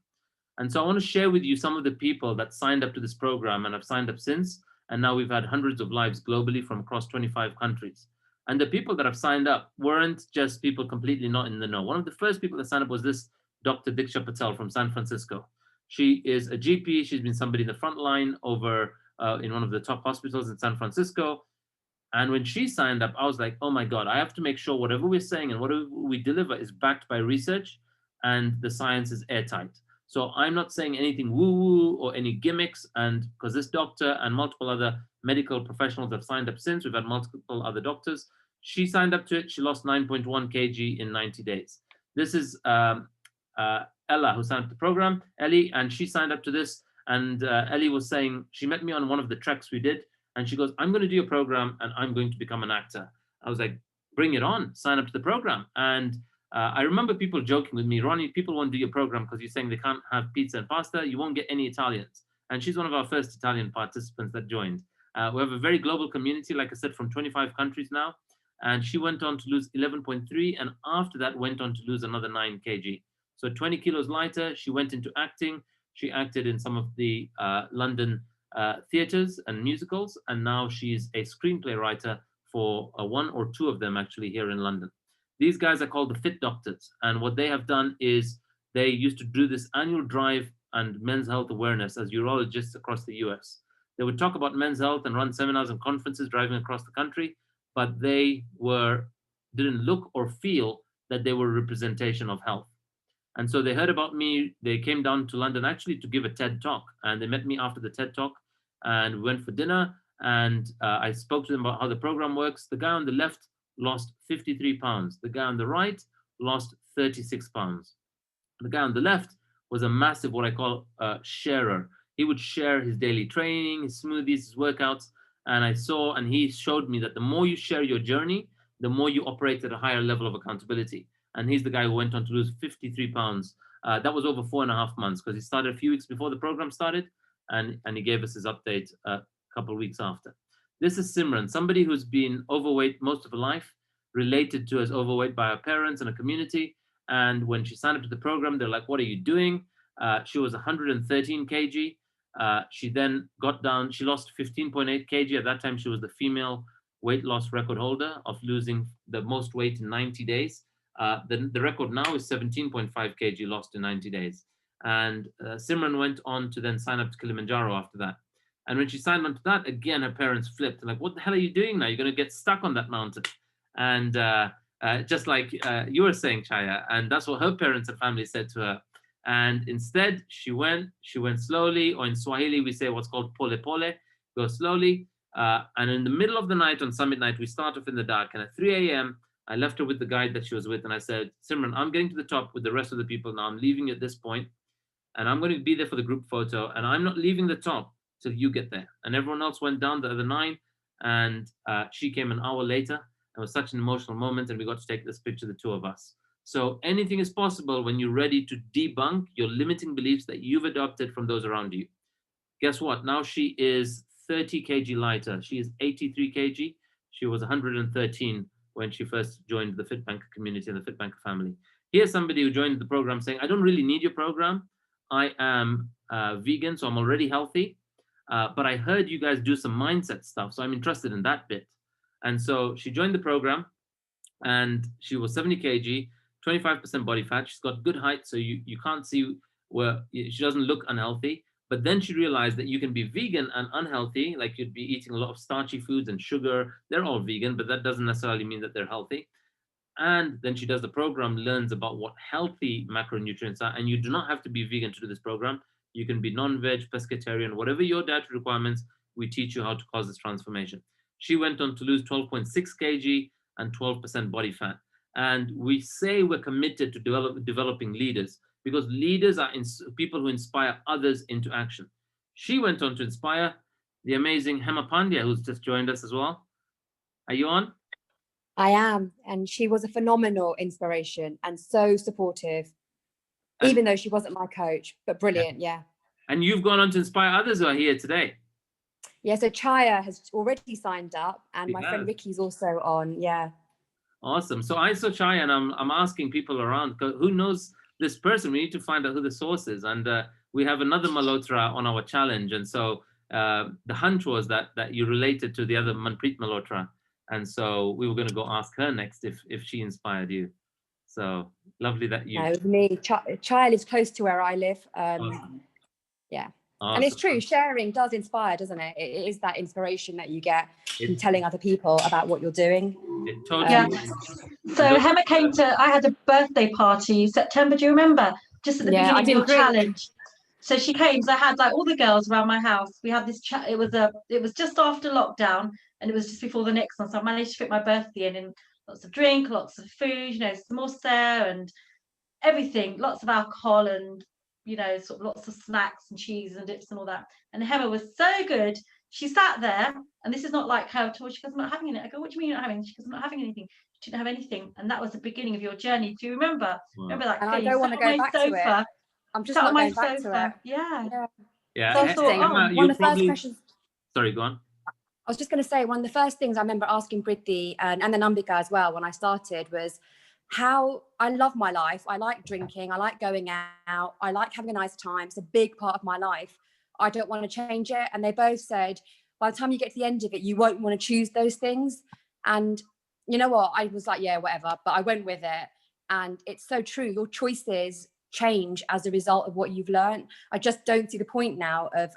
Speaker 1: And so I want to share with you some of the people that signed up to this program and have signed up since. And now we've had hundreds of lives globally from across 25 countries. And the people that have signed up weren't just people completely not in the know. One of the first people that signed up was this Dr. Diksha Patel from San Francisco. She is a GP. She's been somebody in the front line over in one of the top hospitals in San Francisco. And when she signed up, I was like, oh my God, I have to make sure whatever we're saying and whatever we deliver is backed by research and the science is airtight. So I'm not saying anything woo-woo or any gimmicks. And because this doctor and multiple other medical professionals have signed up since, we've had multiple other doctors. She signed up to it. She lost 9.1 kg in 90 days. This is Ella, who signed up to the program, Ellie, and she signed up to this. And Ellie was saying, she met me on one of the treks we did. And she goes, I'm going to do a program and I'm going to become an actor. I was like, bring it on, sign up to the program. And I remember people joking with me, Ronnie, people won't do your program because you're saying they can't have pizza and pasta. You won't get any Italians. And she's one of our first Italian participants that joined. We have a very global community, like I said, from 25 countries now. And she went on to lose 11.3. And after that went on to lose another 9 kg. So 20 kilos lighter, she went into acting. She acted in some of the London theaters and musicals, and now she's a screenplay writer for one or two of them actually here in London. These guys are called the Fit Doctors, and what they have done is they used to do this annual drive and men's health awareness as urologists across the US. They would talk about men's health and run seminars and conferences driving across the country, but they didn't look or feel that they were a representation of health. And so they heard about me. They came down to London actually to give a TED talk, and they met me after the TED talk, and we went for dinner, and I spoke to them about how the program works. The guy on the left lost 53 pounds. The guy on the right lost 36 pounds. The guy on the left was a massive, what I call sharer. He would share his daily training, his smoothies, his workouts, and he showed me that the more you share your journey, the more you operate at a higher level of accountability. And he's the guy who went on to lose 53 pounds. That was over 4.5 months because he started a few weeks before the program started, and he gave us his update a couple of weeks after. This is Simran, somebody who's been overweight most of her life, related to as overweight by her parents and a community. And when she signed up to the program, they're like, what are you doing? She was 113 kg. She then got down, she lost 15.8 kg. At that time, she was the female weight loss record holder of losing the most weight in 90 days. The record now is 17.5 kg lost in 90 days. And Simran went on to then sign up to Kilimanjaro after that. And when she signed on to that, again, her parents flipped. Like, what the hell are you doing now? You're going to get stuck on that mountain. And just like you were saying, Chaya, and that's what her parents and family said to her. And instead, she went slowly, or in Swahili, we say what's called pole pole, go slowly. And in the middle of the night on summit night, we start off in the dark. And at 3 a.m., I left her with the guide that she was with. And I said, Simran, I'm getting to the top with the rest of the people now. I'm leaving at this point, and I'm going to be there for the group photo. And I'm not leaving the top till you get there. And everyone else went down the other 9. And she came an hour later. It was such an emotional moment. And we got to take this picture, the two of us. So anything is possible when you're ready to debunk your limiting beliefs that you've adopted from those around you. Guess what? Now she is 30 kg lighter. She is 83 kg. She was 113 when she first joined the FITBANKER community and the FITBANKER family. Here's somebody who joined the program saying, I don't really need your program. I am vegan, so I'm already healthy. But I heard you guys do some mindset stuff, so I'm interested in that bit. And so she joined the program, and she was 70 kg, 25% body fat. She's got good height, so you can't see where she doesn't look unhealthy. But then she realized that you can be vegan and unhealthy, like you'd be eating a lot of starchy foods and sugar. They're all vegan, but that doesn't necessarily mean that they're healthy. And then she does the program, learns about what healthy macronutrients are. And you do not have to be vegan to do this program. You can be non-veg, pescatarian, whatever your dietary requirements, we teach you how to cause this transformation. She went on to lose 12.6 kg and 12% body fat. And we say we're committed to developing leaders, because leaders are people who inspire others into action. She went on to inspire the amazing Hema Pandya, who's just joined us as well. Are you on?
Speaker 8: I am. And she was a phenomenal inspiration and so supportive, even though she wasn't my coach, but brilliant. Yeah.
Speaker 1: And you've gone on to inspire others who are here today.
Speaker 8: Yeah. So Chaya has already signed up, and my friend Ricky's also on. Yeah.
Speaker 1: Awesome. So I saw Chaya, and I'm asking people around, who knows this person? We need to find out who the source is. And we have another Malhotra on our challenge. And so the hunch was that you related to the other Manpreet Malhotra. And so we were going to go ask her next if she inspired you. So lovely that you...
Speaker 8: No, me. Chaya lives close to where I live.
Speaker 1: Awesome.
Speaker 8: Yeah.
Speaker 1: Awesome.
Speaker 8: And it's true, sharing does inspire, doesn't it? It is that inspiration that you get from telling other people about what you're doing.
Speaker 1: It totally
Speaker 2: Yeah. So Hema came to, I had a birthday party September, do you remember? Just at the beginning of your challenge. So she came, so I had like all the girls around my house. We had this chat, it was just after lockdown, and it was just before the next one. So I managed to fit my birthday in lots of drink, lots of food, you know, samosa and everything, lots of alcohol and, you know, sort of lots of snacks and cheese and dips and all that. And Hema was so good. She sat there, and this is not like her at all. She goes, I'm not having it. I go, what do you mean you're not having? She goes, I'm not having anything. She didn't have anything. And that was the beginning of your journey. Do you remember?
Speaker 1: Wow.
Speaker 2: Remember that?
Speaker 8: And I don't want to go back to it. I'm just not going back to it.
Speaker 2: Yeah.
Speaker 8: So interesting. One of the first questions.
Speaker 1: Sorry, go on.
Speaker 8: I was just going to say, one of the first things I remember asking Britti and then Ambika as well when I started was how I love my life. I like drinking. I like going out. I like having a nice time. It's a big part of my life. I don't want to change it. And they both said, by the time you get to the end of it, you won't want to choose those things. And you know what? I was like, yeah, whatever. But I went with it. And it's so true. Your choices change as a result of what you've learned. I just don't see the point now of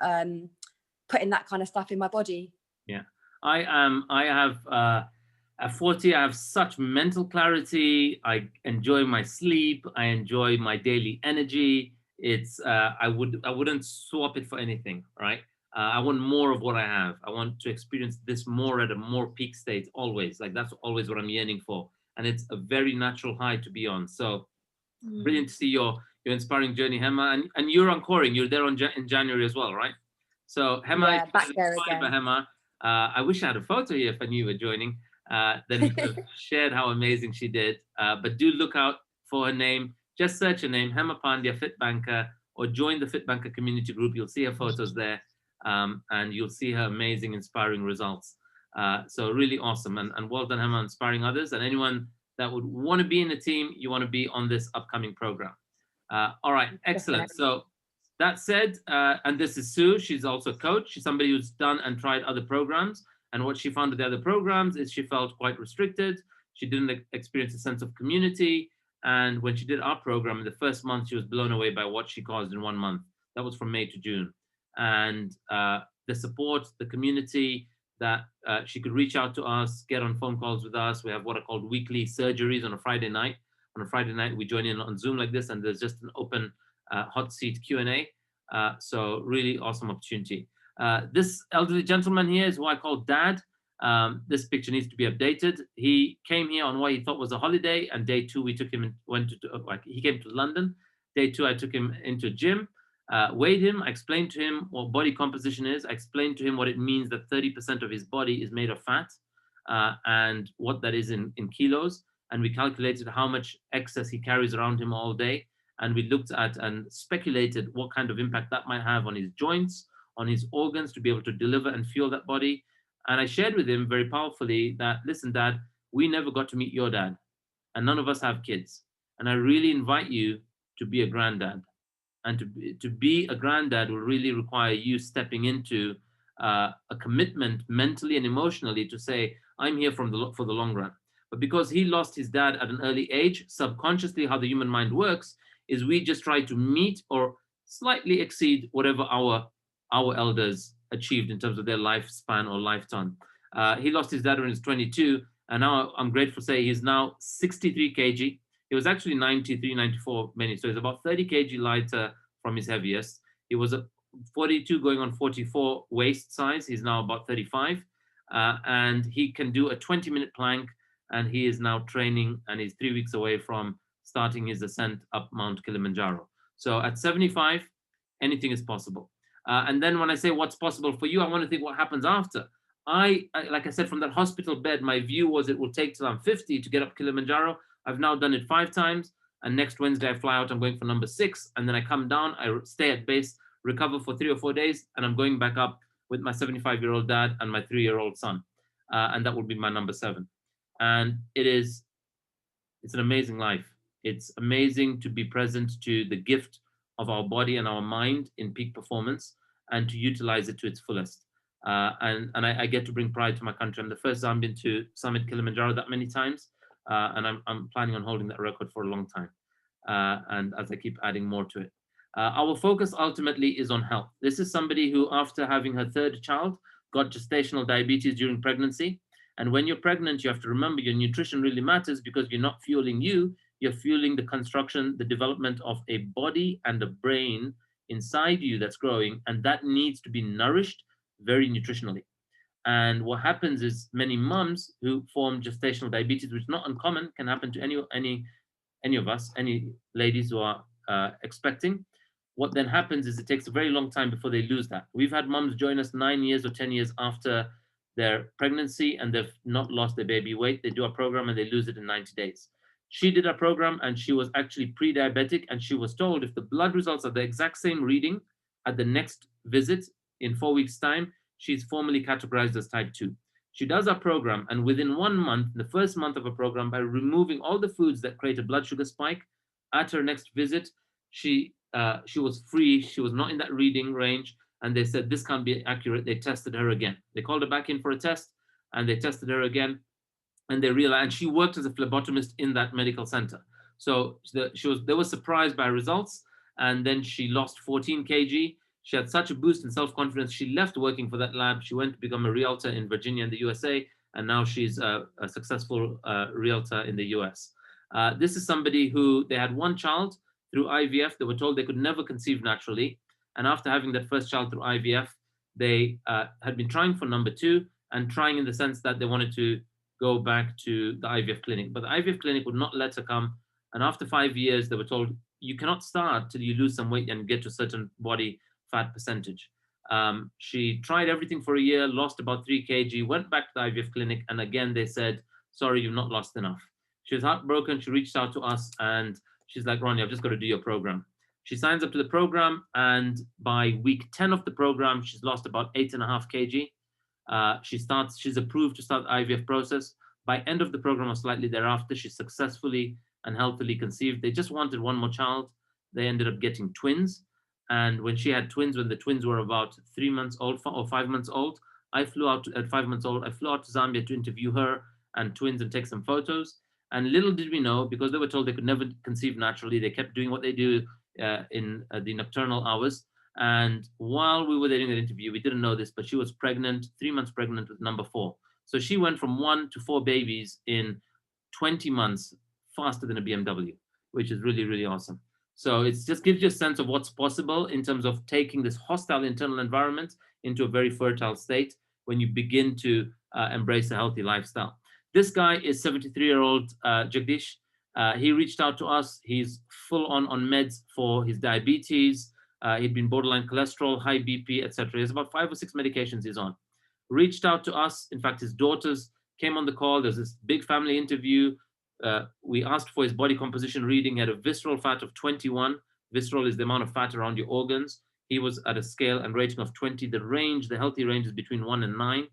Speaker 8: putting that kind of stuff in my body.
Speaker 1: Yeah, I have at 40, I have such mental clarity. I enjoy my sleep. I enjoy my daily energy. It's I wouldn't swap it for anything, right? I want more of what I have. I want to experience this more at a more peak state always. Like that's always what I'm yearning for. And it's a very natural high to be on. So brilliant to see your inspiring journey, Hema. And you're on Coring. You're there in January as well, right? So Hema,
Speaker 8: back there again.
Speaker 1: Hema. I wish I had a photo here if I knew you were joining. Then we could have shared how amazing she did. But do look out for her name. Just search her name, Hema Pandya, FITBANKER, or join the FITBANKER community group. You'll see her photos there, and you'll see her amazing, inspiring results. So really awesome. And well done, Hema, inspiring others. And anyone that would want to be in a team, you want to be on this upcoming program. All right, excellent. So that said, and this is Sue, she's also a coach. She's somebody who's done and tried other programs. And what she found with the other programs is she felt quite restricted. She didn't experience a sense of community. And when she did our program in the first month, she was blown away by what she caused in 1 month. That was from May to June. And the support, the community, that she could reach out to us, get on phone calls with us. We have what are called weekly surgeries on a Friday night. On a Friday night, we join in on Zoom like this, and there's just an open hot seat Q&A. So really awesome opportunity. This elderly gentleman here is who I call Dad. This picture needs to be updated. He came here on what he thought was a holiday, and day 2 we took him and he came to London. Day 2 I took him into a gym, weighed him. I explained to him what body composition is. I explained to him what it means that 30% of his body is made of fat, and what that is in kilos. And we calculated how much excess he carries around him all day. And we looked at and speculated what kind of impact that might have on his joints, on his organs to be able to deliver and fuel that body. And I shared with him very powerfully that, listen, Dad, we never got to meet your dad, and none of us have kids. And I really invite you to be a granddad. And to be a granddad will really require you stepping into a commitment mentally and emotionally to say, I'm here for the long run. But because he lost his dad at an early age, subconsciously how the human mind works is we just try to meet or slightly exceed whatever our elders achieved in terms of their lifespan or lifetime. He lost his dad when he was 22, and now I'm grateful to say he's now 63 kg. He was actually 93, 94 many, so he's about 30 kg lighter from his heaviest. He was a 42 going on 44 waist size. He's now about 35, and he can do a 20-minute plank, and he is now training, and he's 3 weeks away from starting his ascent up Mount Kilimanjaro. So at 75, anything is possible. And then when I say what's possible for you, I want to think what happens after. I like I said, from that hospital bed, my view was it will take till I'm 50 to get up Kilimanjaro. I've now done it 5 times. And next Wednesday I fly out, I'm going for number 6. And then I come down, I stay at base, recover for 3 or 4 days. And I'm going back up with my 75-year-old dad and my 3-year-old son. And that will be my number 7. And it's an amazing life. It's amazing to be present to the gift of our body and our mind in peak performance and to utilize it to its fullest. And I get to bring pride to my country. I'm the first Zambian to summit Kilimanjaro that many times. And I'm planning on holding that record for a long time. And as I keep adding more to it. Our focus ultimately is on health. This is somebody who, after having her third child, got gestational diabetes during pregnancy. And when you're pregnant, you have to remember your nutrition really matters, because you're not fueling you, you're fueling the construction, the development of a body and a brain inside you that's growing, and that needs to be nourished very nutritionally. And what happens is many mums who form gestational diabetes, which is not uncommon, can happen to any of us, any ladies who are expecting. What then happens is it takes a very long time before they lose that. We've had mums join us 9 years or 10 years after their pregnancy, and they've not lost their baby weight. They do a program and they lose it in 90 days. She did a program and she was actually pre-diabetic, and she was told if the blood results are the exact same reading at the next visit in 4 weeks' time, she's formally categorized as type 2. She does our program, and within 1 month, the first month of a program, by removing all the foods that create a blood sugar spike, at her next visit, she was free. She was not in that reading range, and they said this can't be accurate. They tested her again. They called her back in for a test, and they tested her again, and they realized, and she worked as a phlebotomist in that medical center. So they were surprised by results, and then she lost 14 kg. She had such a boost in self-confidence. She left working for that lab. She went to become a realtor in Virginia in the USA, and now she's a successful realtor in the US. This is somebody who, they had one child through IVF. They were told they could never conceive naturally. And after having that first child through IVF, they had been trying for number 2, and trying in the sense that they wanted to go back to the IVF clinic. But the IVF clinic would not let her come. And after 5 years, they were told, you cannot start till you lose some weight and get to a certain body fat percentage. She tried everything for a year, lost about 3 kg, went back to the IVF clinic, and again they said, sorry, you've not lost enough. She was heartbroken. She reached out to us, and she's like, Ronnie, I've just got to do your program. She signs up to the program, and by week 10 of the program, she's lost about 8.5 kg. She's approved to start the IVF process. By end of the program or slightly thereafter, she successfully and healthily conceived. They just wanted one more child. They ended up getting twins. And when she had twins, when the twins were about 3 months old or 5 months old, I flew out at 5 months old. I flew out to Zambia to interview her and twins and take some photos. And little did we know, because they were told they could never conceive naturally, they kept doing what they do in the nocturnal hours. And while we were there doing that interview, we didn't know this, but she was pregnant, 3 months pregnant with number 4. So she went from 1 to 4 babies in 20 months, faster than a BMW, which is really, really awesome. So it just gives you a sense of what's possible in terms of taking this hostile internal environment into a very fertile state when you begin to embrace a healthy lifestyle. This guy is 73-year-old Jagdish. He reached out to us. He's full on meds for his diabetes. He'd been borderline cholesterol, high BP, etc. He has about 5 or 6 medications he's on. Reached out to us. In fact, his daughters came on the call. There's this big family interview. We asked for his body composition reading. He had a visceral fat of 21. Visceral is the amount of fat around your organs. He was at a scale and rating of 20. The healthy range is between 1 and 9.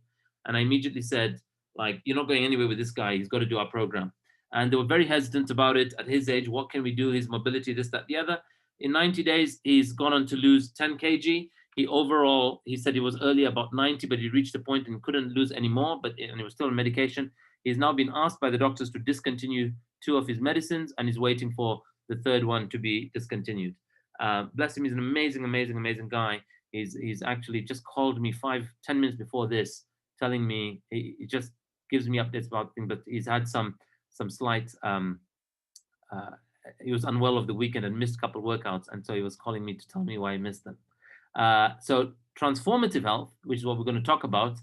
Speaker 1: And I immediately said, like, you're not going anywhere with this guy. He's got to do our program. And they were very hesitant about it. At his age, what can we do? His mobility, this, that, the other. In 90 days, he's gone on to lose 10 kg. He said he was early about 90, but he reached a point and couldn't lose anymore, and he was still on medication. He's now been asked by the doctors to discontinue 2 of his medicines, and he's waiting for the 3rd one to be discontinued. Bless him, he's an amazing, amazing, amazing guy. He's actually just called me 5-10 minutes before this, telling me, he just gives me updates about things, but he's had some slight, he was unwell of the weekend and missed a couple of workouts, and so he was calling me to tell me why he missed them. So transformative health, which is what we're going to talk about,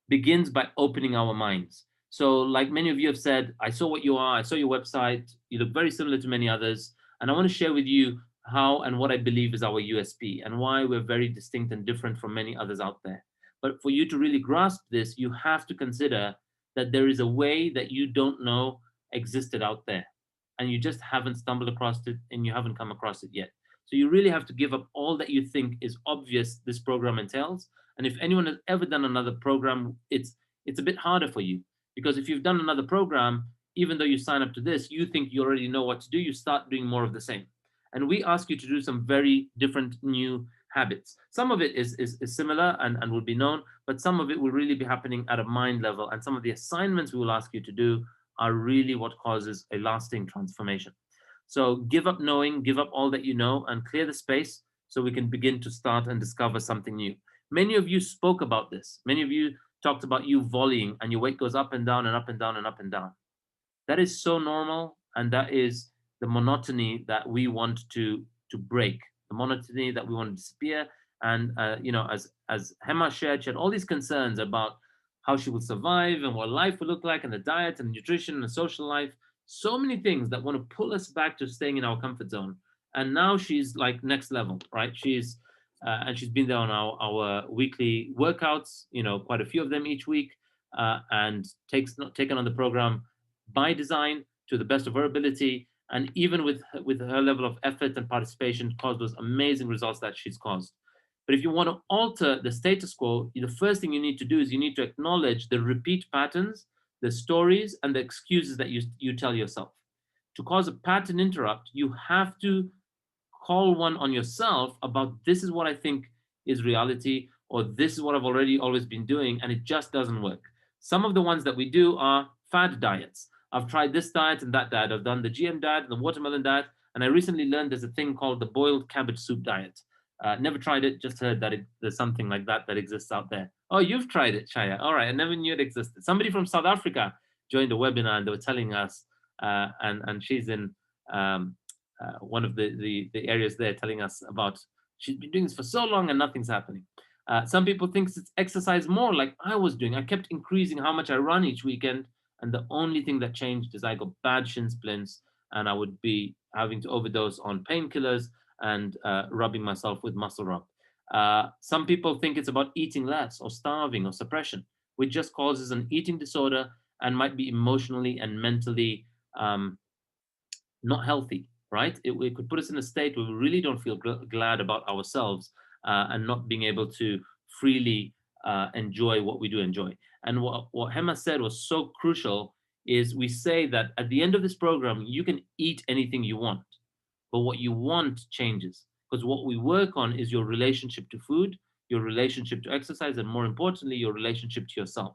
Speaker 1: begins by opening our minds. So like many of you have said, I saw what you are, I saw your website, you look very similar to many others, and I want to share with you how and what I believe is our USP and why we're very distinct and different from many others out there. But for you to really grasp this, you have to consider that there is a way that you don't know existed out there, and you just haven't stumbled across it, and you haven't come across it yet. So you really have to give up all that you think is obvious this program entails. And if anyone has ever done another program, it's a bit harder for you, because if you've done another program, even though you sign up to this, you think you already know what to do, you start doing more of the same. And we ask you to do some very different new habits. Some of it is similar and will be known, but some of it will really be happening at a mind level. And some of the assignments we will ask you to do are really what causes a lasting transformation. So give up knowing, give up all that you know, and clear the space so we can begin to start and discover something new. Many of you spoke about this. Many of you talked about you volleying and your weight goes up and down and up and down and up and down. That is so normal, and that is the monotony that we want to break, the monotony that we want to disappear. And you know, as Hema shared, she had all these concerns about how she will survive and what life will look like, and the diet and nutrition and the social life. So many things that want to pull us back to staying in our comfort zone. And now she's like next level, right? She's and she's been there on our weekly workouts, you know, quite a few of them each week, and taken on the program by design to the best of her ability, and even with her level of effort and participation, caused those amazing results that she's caused. But if you want to alter the status quo, the first thing you need to do is you need to acknowledge the repeat patterns, the stories, and the excuses that you tell yourself. To cause a pattern interrupt, you have to call one on yourself about, this is what I think is reality, or this is what I've always been doing, and it just doesn't work. Some of the ones that we do are fad diets. I've tried this diet and that diet. I've done the GM diet and the watermelon diet, and I recently learned there's a thing called the boiled cabbage soup diet. Never tried it, just heard that there's something like that exists out there. Oh, you've tried it, Shaya. All right, I never knew it existed. Somebody from South Africa joined the webinar, and they were telling us, and she's in one of the areas there, telling us about, she's been doing this for so long and nothing's happening. Some people think it's exercise more, like I was doing. I kept increasing how much I run each weekend, and the only thing that changed is I got bad shin splints, and I would be having to overdose on painkillers and rubbing myself with muscle rub. Some people think it's about eating less or starving or suppression, which just causes an eating disorder and might be emotionally and mentally not healthy, right? It could put us in a state where we really don't feel glad about ourselves and not being able to freely enjoy what we do enjoy. And what Hema said was so crucial is we say that at the end of this program, you can eat anything you want, but what you want changes, because what we work on is your relationship to food, your relationship to exercise, and more importantly, your relationship to yourself.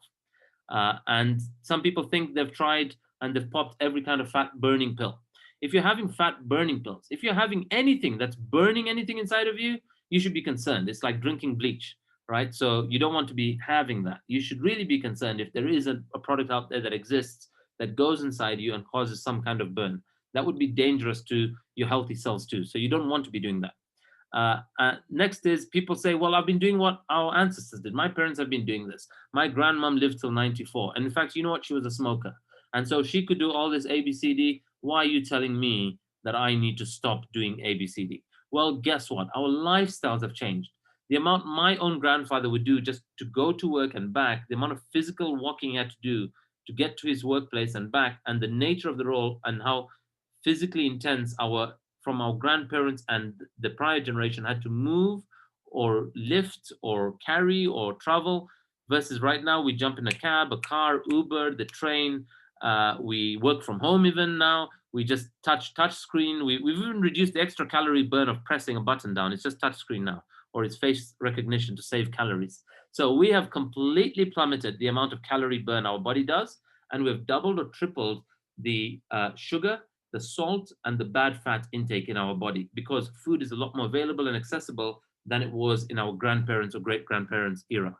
Speaker 1: And some people think they've tried and they've popped every kind of fat burning pill. If you're having fat burning pills, if you're having anything that's burning anything inside of you, you should be concerned. It's like drinking bleach, right? So you don't want to be having that. You should really be concerned if there is a product out there that exists that goes inside you and causes some kind of burn. That would be dangerous to your healthy cells too. So you don't want to be doing that. Next is people say, well, I've been doing what our ancestors did. My parents have been doing this. My grandmom lived till 94. And in fact, you know what? She was a smoker. And so she could do all this ABCD. Why are you telling me that I need to stop doing ABCD? Well, guess what? Our lifestyles have changed. The amount my own grandfather would do just to go to work and back, the amount of physical walking he had to do to get to his workplace and back, and the nature of the role and how physically intense from our grandparents and the prior generation had to move or lift or carry or travel, versus right now we jump in a cab, a car, Uber, the train. We work from home even now. We just touch screen. We've even reduced the extra calorie burn of pressing a button down. It's just touch screen now, or it's face recognition to save calories. So we have completely plummeted the amount of calorie burn our body does, and we've doubled or tripled the sugar, the salt, and the bad fat intake in our body, because food is a lot more available and accessible than it was in our grandparents or great-grandparents' era.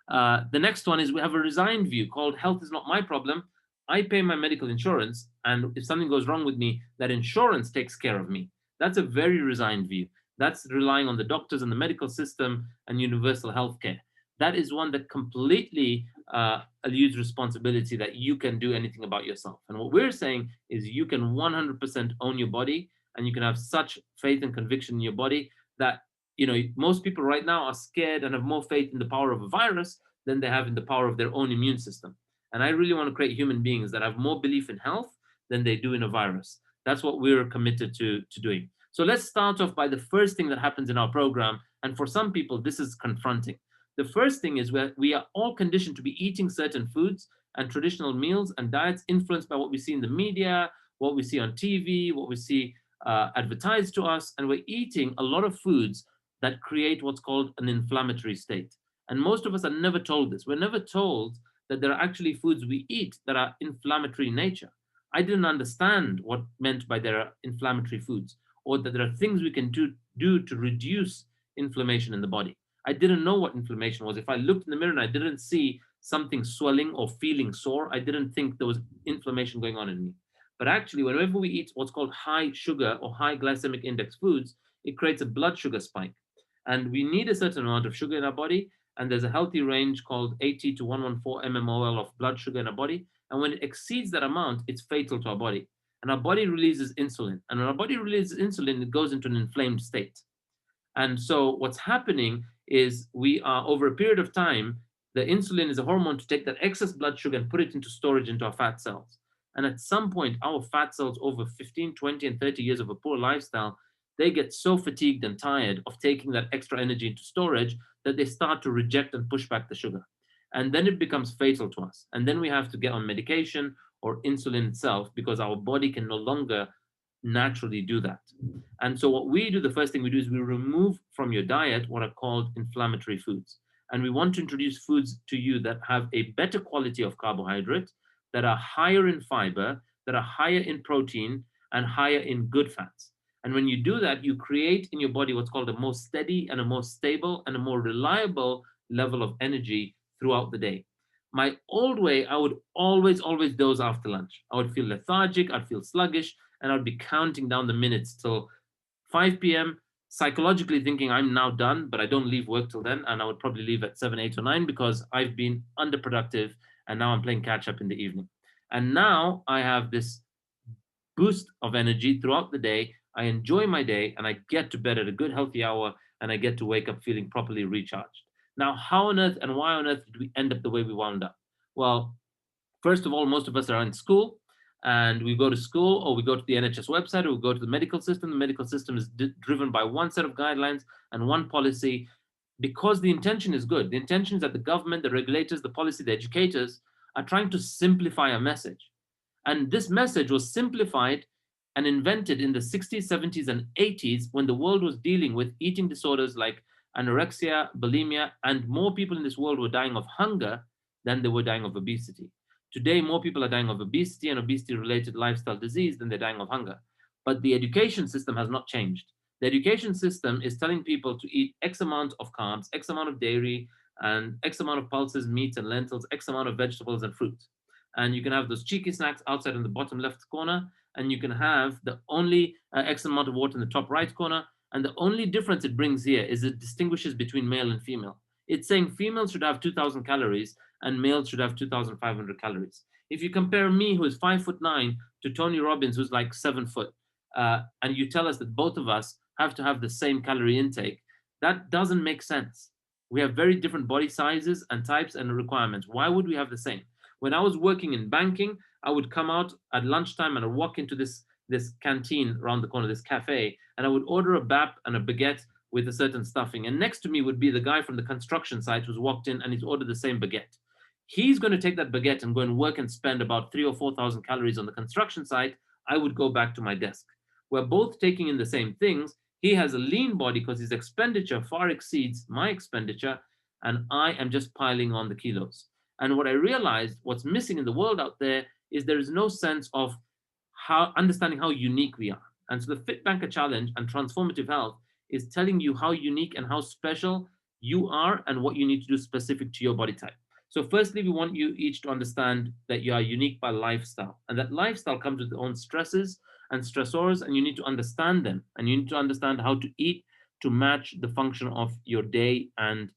Speaker 1: The next one is we have a resigned view called health is not my problem. I pay my medical insurance, and if something goes wrong with me, that insurance takes care of me. That's a very resigned view. That's relying on the doctors and the medical system and universal healthcare. That is one that completely eludes responsibility that you can do anything about yourself. And what we're saying is you can 100% own your body, and you can have such faith and conviction in your body that, you know, most people right now are scared and have more faith in the power of a virus than they have in the power of their own immune system. And I really want to create human beings that have more belief in health than they do in a virus. That's what we're committed to doing. So let's start off by the first thing that happens in our program. And for some people, this is confronting. The first thing is where we are all conditioned to be eating certain foods and traditional meals and diets influenced by what we see in the media, what we see on TV, what we see advertised to us. And we're eating a lot of foods that create what's called an inflammatory state. And most of us are never told this. We're never told that there are actually foods we eat that are inflammatory in nature. I didn't understand what meant by there are inflammatory foods, or that there are things we can do to reduce inflammation in the body. I didn't know what inflammation was. If I looked in the mirror and I didn't see something swelling or feeling sore, I didn't think there was inflammation going on in me. But actually, whenever we eat what's called high sugar or high glycemic index foods, it creates a blood sugar spike. And we need a certain amount of sugar in our body. And there's a healthy range called 80 to 114 mmol of blood sugar in our body. And when it exceeds that amount, it's fatal to our body. And our body releases insulin. And when our body releases insulin, it goes into an inflamed state. And so what's happening is we are, over a period of time, the insulin is a hormone to take that excess blood sugar and put it into storage into our fat cells. And at some point, our fat cells over 15, 20, and 30 years of a poor lifestyle, they get so fatigued and tired of taking that extra energy into storage that they start to reject and push back the sugar. And then it becomes fatal to us. And then we have to get on medication or insulin itself because our body can no longer naturally do that. And so what we do, the first thing we do is we remove from your diet what are called inflammatory foods. And we want to introduce foods to you that have a better quality of carbohydrate, that are higher in fiber, that are higher in protein, and higher in good fats. And when you do that, you create in your body what's called a more steady and a more stable and a more reliable level of energy throughout the day. My old way, I would always doze after lunch. I would feel lethargic, I'd feel sluggish, and I'd be counting down the minutes till 5 p.m., psychologically thinking I'm now done, but I don't leave work till then. And I would probably leave at 7, 8, or 9 because I've been underproductive and now I'm playing catch up in the evening. And now I have this boost of energy throughout the day. I enjoy my day and I get to bed at a good healthy hour and I get to wake up feeling properly recharged. Now, how on earth and why on earth did we end up the way we wound up? Well, first of all, most of us are in school and we go to school or we go to the NHS website or we go to the medical system. The medical system is driven by one set of guidelines and one policy because the intention is good. The intention is that the government, the regulators, the policy, the educators are trying to simplify a message. And this message was simplified and invented in the 60s, 70s, and 80s when the world was dealing with eating disorders like anorexia, bulimia, and more people in this world were dying of hunger than they were dying of obesity. Today, more people are dying of obesity and obesity-related lifestyle disease than they're dying of hunger. But the education system has not changed. The education system is telling people to eat X amount of carbs, X amount of dairy, and X amount of pulses, meats, and lentils, X amount of vegetables and fruit. And you can have those cheeky snacks outside in the bottom left corner, and you can have the only X amount of water in the top right corner. And the only difference it brings here is it distinguishes between male and female. It's saying females should have 2,000 calories and males should have 2,500 calories. If you compare me, who is 5'9", to Tony Robbins, who's like 7 foot, and you tell us that both of us have to have the same calorie intake, that doesn't make sense. We have very different body sizes and types and requirements. Why would we have the same? When I was working in banking, I would come out at lunchtime and I'd walk into this canteen around the corner, this cafe, and I would order a bap and a baguette with a certain stuffing. And next to me would be the guy from the construction site who's walked in and he's ordered the same baguette. He's going to take that baguette and go and work and spend about 3,000 or 4,000 calories on the construction site. I would go back to my desk. We're both taking in the same things. He has a lean body because his expenditure far exceeds my expenditure, and I am just piling on the kilos. And what I realized, what's missing in the world out there is there is no sense of understanding how unique we are. And so the FITBANKER Challenge and Transformative Health is telling you how unique and how special you are and what you need to do specific to your body type. So firstly, we want you each to understand that you are unique by lifestyle, and that lifestyle comes with its own stresses and stressors, and you need to understand them, and you need to understand how to eat to match the function of your day and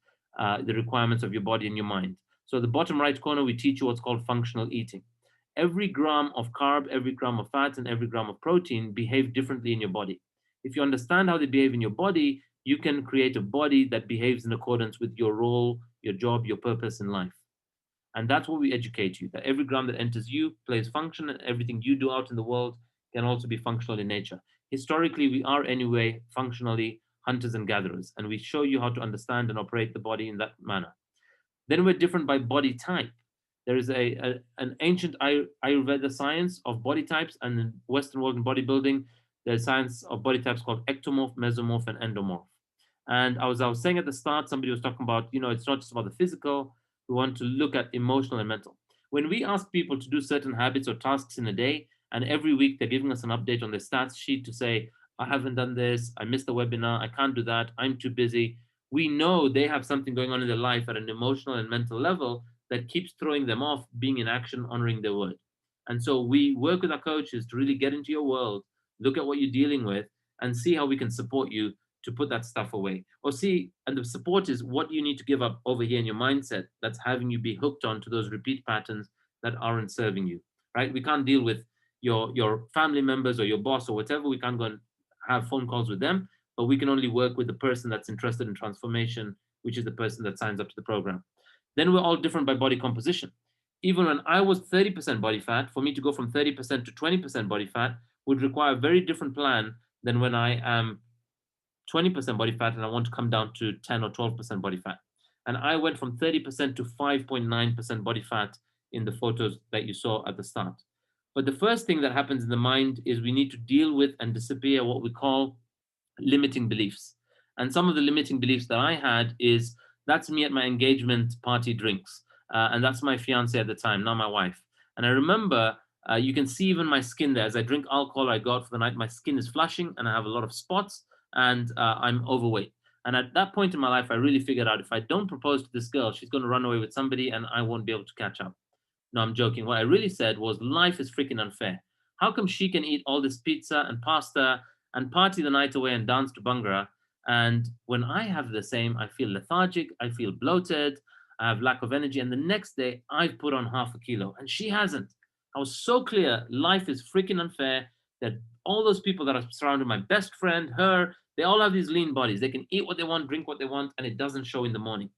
Speaker 1: the requirements of your body and your mind. So the bottom right corner, we teach you what's called functional eating. Every gram of carb, every gram of fat, and every gram of protein behave differently in your body. If you understand how they behave in your body, you can create a body that behaves in accordance with your role, your job, your purpose in life. And that's what we educate you, that every gram that enters you plays function, and everything you do out in the world can also be functional in nature. Historically, we are anyway functionally hunters and gatherers, and we show you how to understand and operate the body in that manner. Then we're different by body type. There is an ancient Ayurveda science of body types, and in Western world in bodybuilding, there's science of body types called ectomorph, mesomorph, and endomorph. And as I was saying at the start, somebody was talking about, it's not just about the physical. We want to look at emotional and mental. When we ask people to do certain habits or tasks in a day, And every week they're giving us an update on their stats sheet to say, I haven't done this, I missed the webinar, I can't do that, I'm too busy. We know they have something going on in their life at an emotional and mental level that keeps throwing them off being in action, honoring their word. And so we work with our coaches to really get into your world, look at what you're dealing with, and see how we can support you to put that stuff away. Or see, and the support is what you need to give up over here in your mindset that's having you be hooked on to those repeat patterns that aren't serving you, right? We can't deal with your family members or your boss or whatever. We can't go and have phone calls with them, but we can only work with the person that's interested in transformation, which is the person that signs up to the program. Then we're all different by body composition. Even when I was 30% body fat, for me to go from 30% to 20% body fat would require a very different plan than when I am 20% body fat and I want to come down to 10 or 12% body fat. And I went from 30% to 5.9% body fat in the photos that you saw at the start. But the first thing that happens in the mind is we need to deal with and disappear what we call limiting beliefs. And some of the limiting beliefs that I had is, that's me at my engagement party drinks. And that's my fiance at the time, now my wife. And I remember, you can see even my skin there. As I drink alcohol, I go out for the night, my skin is flushing and I have a lot of spots and I'm overweight. And at that point in my life, I really figured out if I don't propose to this girl, she's going to run away with somebody and I won't be able to catch up. No, I'm joking. What I really said was, life is freaking unfair. How come she can eat all this pizza and pasta and party the night away and dance to Bhangra, and when I have the same, I feel lethargic, I feel bloated, I have lack of energy, and the next day I've put on half a kilo and she hasn't. I was so clear, life is freaking unfair, that all those people that are surrounded, my best friend, her, they all have these lean bodies. They can eat what they want, drink what they want, and it doesn't show in the morning.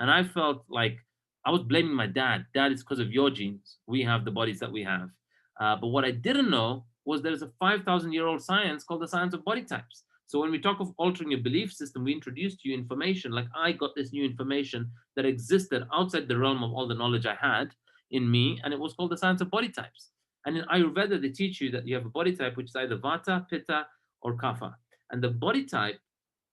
Speaker 1: And I felt like I was blaming my dad. Dad, it's because of your genes. We have the bodies that we have. But what I didn't know was there's a 5,000-year-old science called the science of body types. So when we talk of altering your belief system, we introduced to you information, like I got this new information that existed outside the realm of all the knowledge I had in me, and it was called the science of body types. And in Ayurveda, they teach you that you have a body type which is either Vata, Pitta, or Kapha. And the body type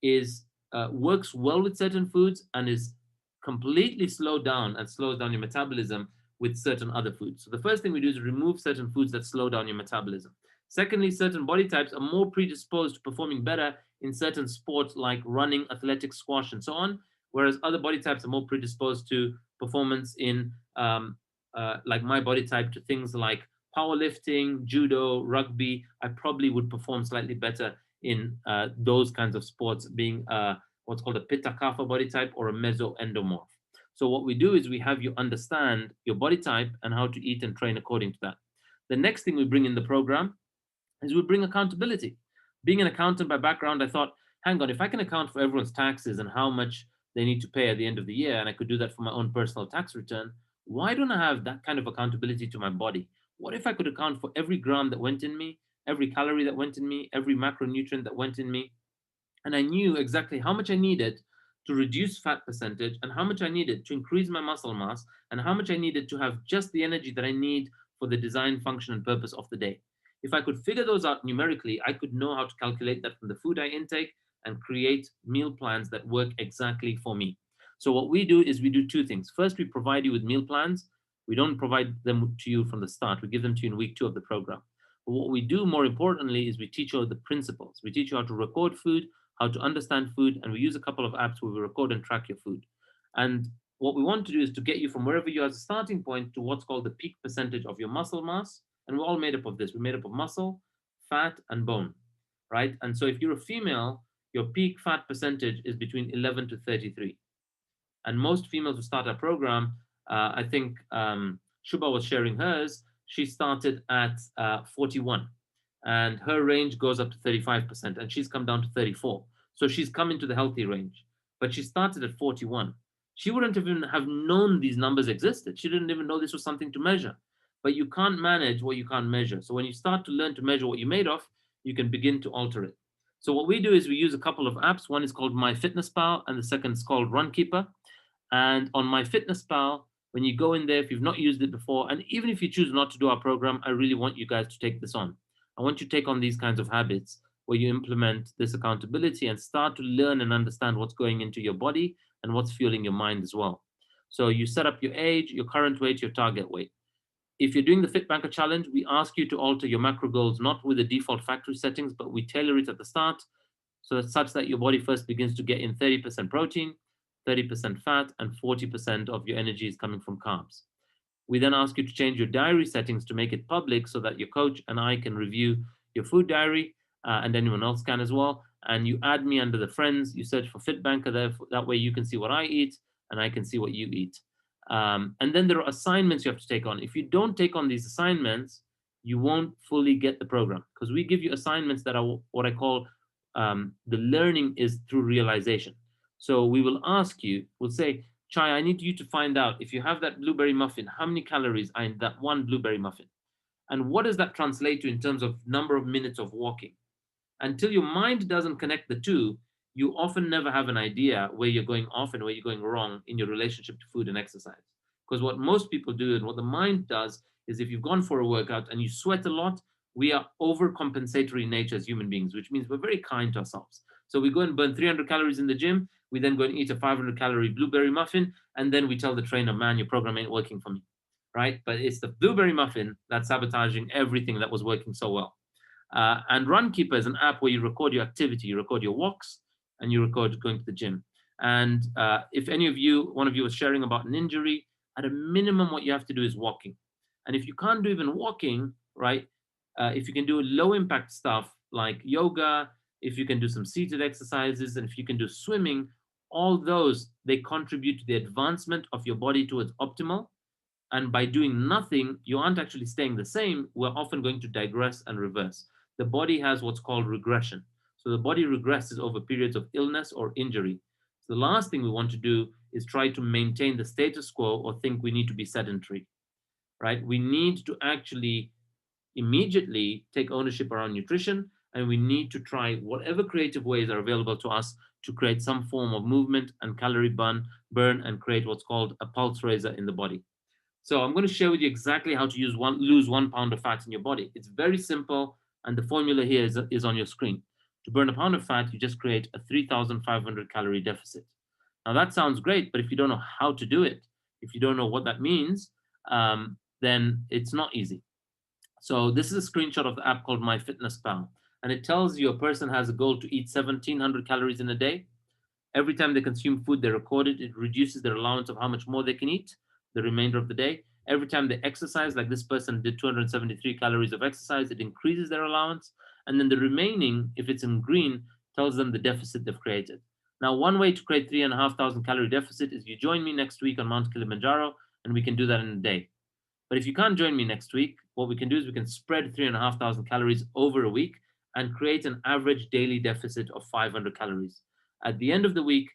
Speaker 1: is works well with certain foods and is completely slowed down and slows down your metabolism with certain other foods. So the first thing we do is remove certain foods that slow down your metabolism. Secondly, certain body types are more predisposed to performing better in certain sports like running, athletics, squash, and so on, whereas other body types are more predisposed to performance in, like my body type, to things like powerlifting, judo, rugby. I probably would perform slightly better in those kinds of sports, being what's called a Pitta Kapha body type or a mesoendomorph. So what we do is we have you understand your body type and how to eat and train according to that. The next thing we bring in the program is we bring accountability. Being an accountant by background, I thought, hang on, if I can account for everyone's taxes and how much they need to pay at the end of the year, and I could do that for my own personal tax return, why don't I have that kind of accountability to my body? What if I could account for every gram that went in me, every calorie that went in me, every macronutrient that went in me? And I knew exactly how much I needed to reduce fat percentage and how much I needed to increase my muscle mass and how much I needed to have just the energy that I need for the design, function, and purpose of the day. If I could figure those out numerically, I could know how to calculate that from the food I intake and create meal plans that work exactly for me. So what we do is we do two things. First, we provide you with meal plans. We don't provide them to you from the start. We give them to you in week 2 of the program. But what we do more importantly is we teach you the principles. We teach you how to record food, how to understand food, and we use a couple of apps where we record and track your food. And what we want to do is to get you from wherever you are as a starting point to what's called the peak percentage of your muscle mass. And we're all made up of this. We're made up of muscle, fat, and bone, right? And so if you're a female, your peak fat percentage is between 11 to 33. And most females who start our program, I think Shubha was sharing hers, she started at 41. And her range goes up to 35%, and she's come down to 34. So she's come into the healthy range, but she started at 41. She wouldn't even have known these numbers existed. She didn't even know this was something to measure. But you can't manage what you can't measure. So when you start to learn to measure what you're made of, you can begin to alter it. So what we do is we use a couple of apps. One is called MyFitnessPal, and the second is called Runkeeper. And on MyFitnessPal, when you go in there, if you've not used it before, and even if you choose not to do our program, I really want you guys to take this on. I want you to take on these kinds of habits where you implement this accountability and start to learn and understand what's going into your body and what's fueling your mind as well. So you set up your age, your current weight, your target weight. if you're doing the FitBanker challenge, we ask you to alter your macro goals, not with the default factory settings, but we tailor it at the start. So it's such that your body first begins to get in 30% protein, 30% fat, and 40% of your energy is coming from carbs. We then ask you to change your diary settings to make it public so that your coach and I can review your food diary, and anyone else can as well. And you add me under the friends, you search for FitBanker there, that way you can see what I eat and I can see what you eat. And then there are assignments you have to take on. If you don't take on these assignments, you won't fully get the program, because we give you assignments that are what I call the learning is through realization. So we will ask you, we'll say, Chai, I need you to find out, if you have that blueberry muffin, how many calories are in that one blueberry muffin? And what does that translate to in terms of number of minutes of walking? Until your mind doesn't connect the two, you often never have an idea where you're going off and where you're going wrong in your relationship to food and exercise. Because what most people do and what the mind does is, if you've gone for a workout and you sweat a lot, we are overcompensatory in nature as human beings, which means we're very kind to ourselves. So we go and burn 300 calories in the gym. We then go and eat a 500-calorie blueberry muffin. And then we tell the trainer, man, your program ain't working for me, right? But it's the blueberry muffin that's sabotaging everything that was working so well. And Runkeeper is an app where you record your activity, you record your walks, and you record going to the gym. And if any of you, one of you was sharing about an injury, at a minimum, what you have to do is walking. And if you can't do even walking, right, if you can do low impact stuff like yoga, if you can do some seated exercises, and if you can do swimming, all those, they contribute to the advancement of your body towards optimal. And by doing nothing, you aren't actually staying the same. We're often going to digress and reverse. The body has what's called regression. So the body regresses over periods of illness or injury. So the last thing we want to do is try to maintain the status quo or think we need to be sedentary, right? We need to actually immediately take ownership around nutrition, and we need to try whatever creative ways are available to us to create some form of movement and calorie burn and create what's called a pulse raiser in the body. So I'm going to share with you exactly how to lose 1 pound of fat in your body. It's very simple, and the formula here is on your screen. To burn a pound of fat, you just create a 3,500 calorie deficit. Now that sounds great, but if you don't know how to do it, if you don't know what that means, then it's not easy. So this is a screenshot of the app called MyFitnessPal, and it tells you a person has a goal to eat 1,700 calories in a day. Every time they consume food, they record it. It reduces their allowance of how much more they can eat the remainder of the day. Every time they exercise, like this person did 273 calories of exercise, it increases their allowance. And then the remaining, if it's in green, tells them the deficit they've created. Now, one way to create 3,500 calorie deficit is you join me next week on Mount Kilimanjaro, and we can do that in a day. But if you can't join me next week, what we can do is we can spread 3,500 calories over a week and create an average daily deficit of 500 calories. At the end of the week,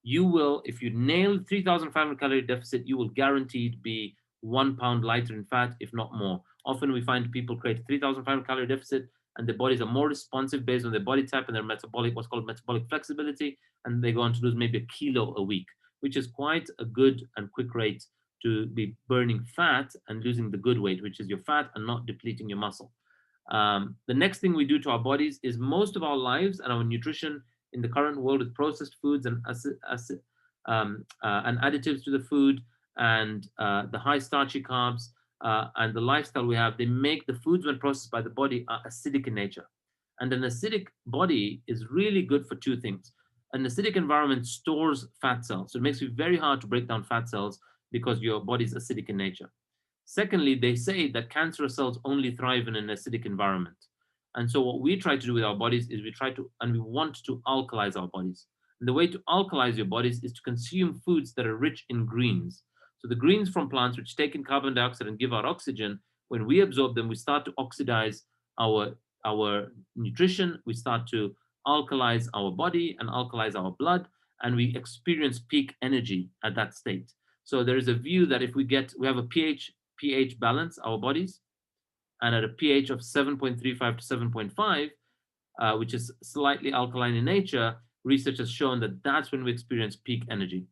Speaker 1: you will, if you nail 3,500 calorie deficit, you will guaranteed be 1 pound lighter in fat, if not more. Often we find people create 3,500 calorie deficit and their bodies are more responsive based on their body type and their metabolic, what's called metabolic flexibility, and they go on to lose maybe 1 kilo a week, which is quite a good and quick rate to be burning fat and losing the good weight, which is your fat, and not depleting your muscle. The next thing we do to our bodies is most of our lives and our nutrition in the current world with processed foods and additives to the food and the high starchy carbs and the lifestyle we have, they make the foods when processed by the body are acidic in nature. And an acidic body is really good for two things. An acidic environment stores fat cells. So it makes it very hard to break down fat cells because your body is acidic in nature. Secondly, they say that cancerous cells only thrive in an acidic environment. And so what we try to do with our bodies is we want to alkalize our bodies. And the way to alkalize your bodies is to consume foods that are rich in greens. So the greens from plants, which take in carbon dioxide and give out oxygen, when we absorb them, we start to oxidize our nutrition, we start to alkalize our body and alkalize our blood, and we experience peak energy at that state. So there is a view that if we have a pH balance, our bodies, and at a pH of 7.35 to 7.5, which is slightly alkaline in nature, research has shown that that's when we experience peak energy.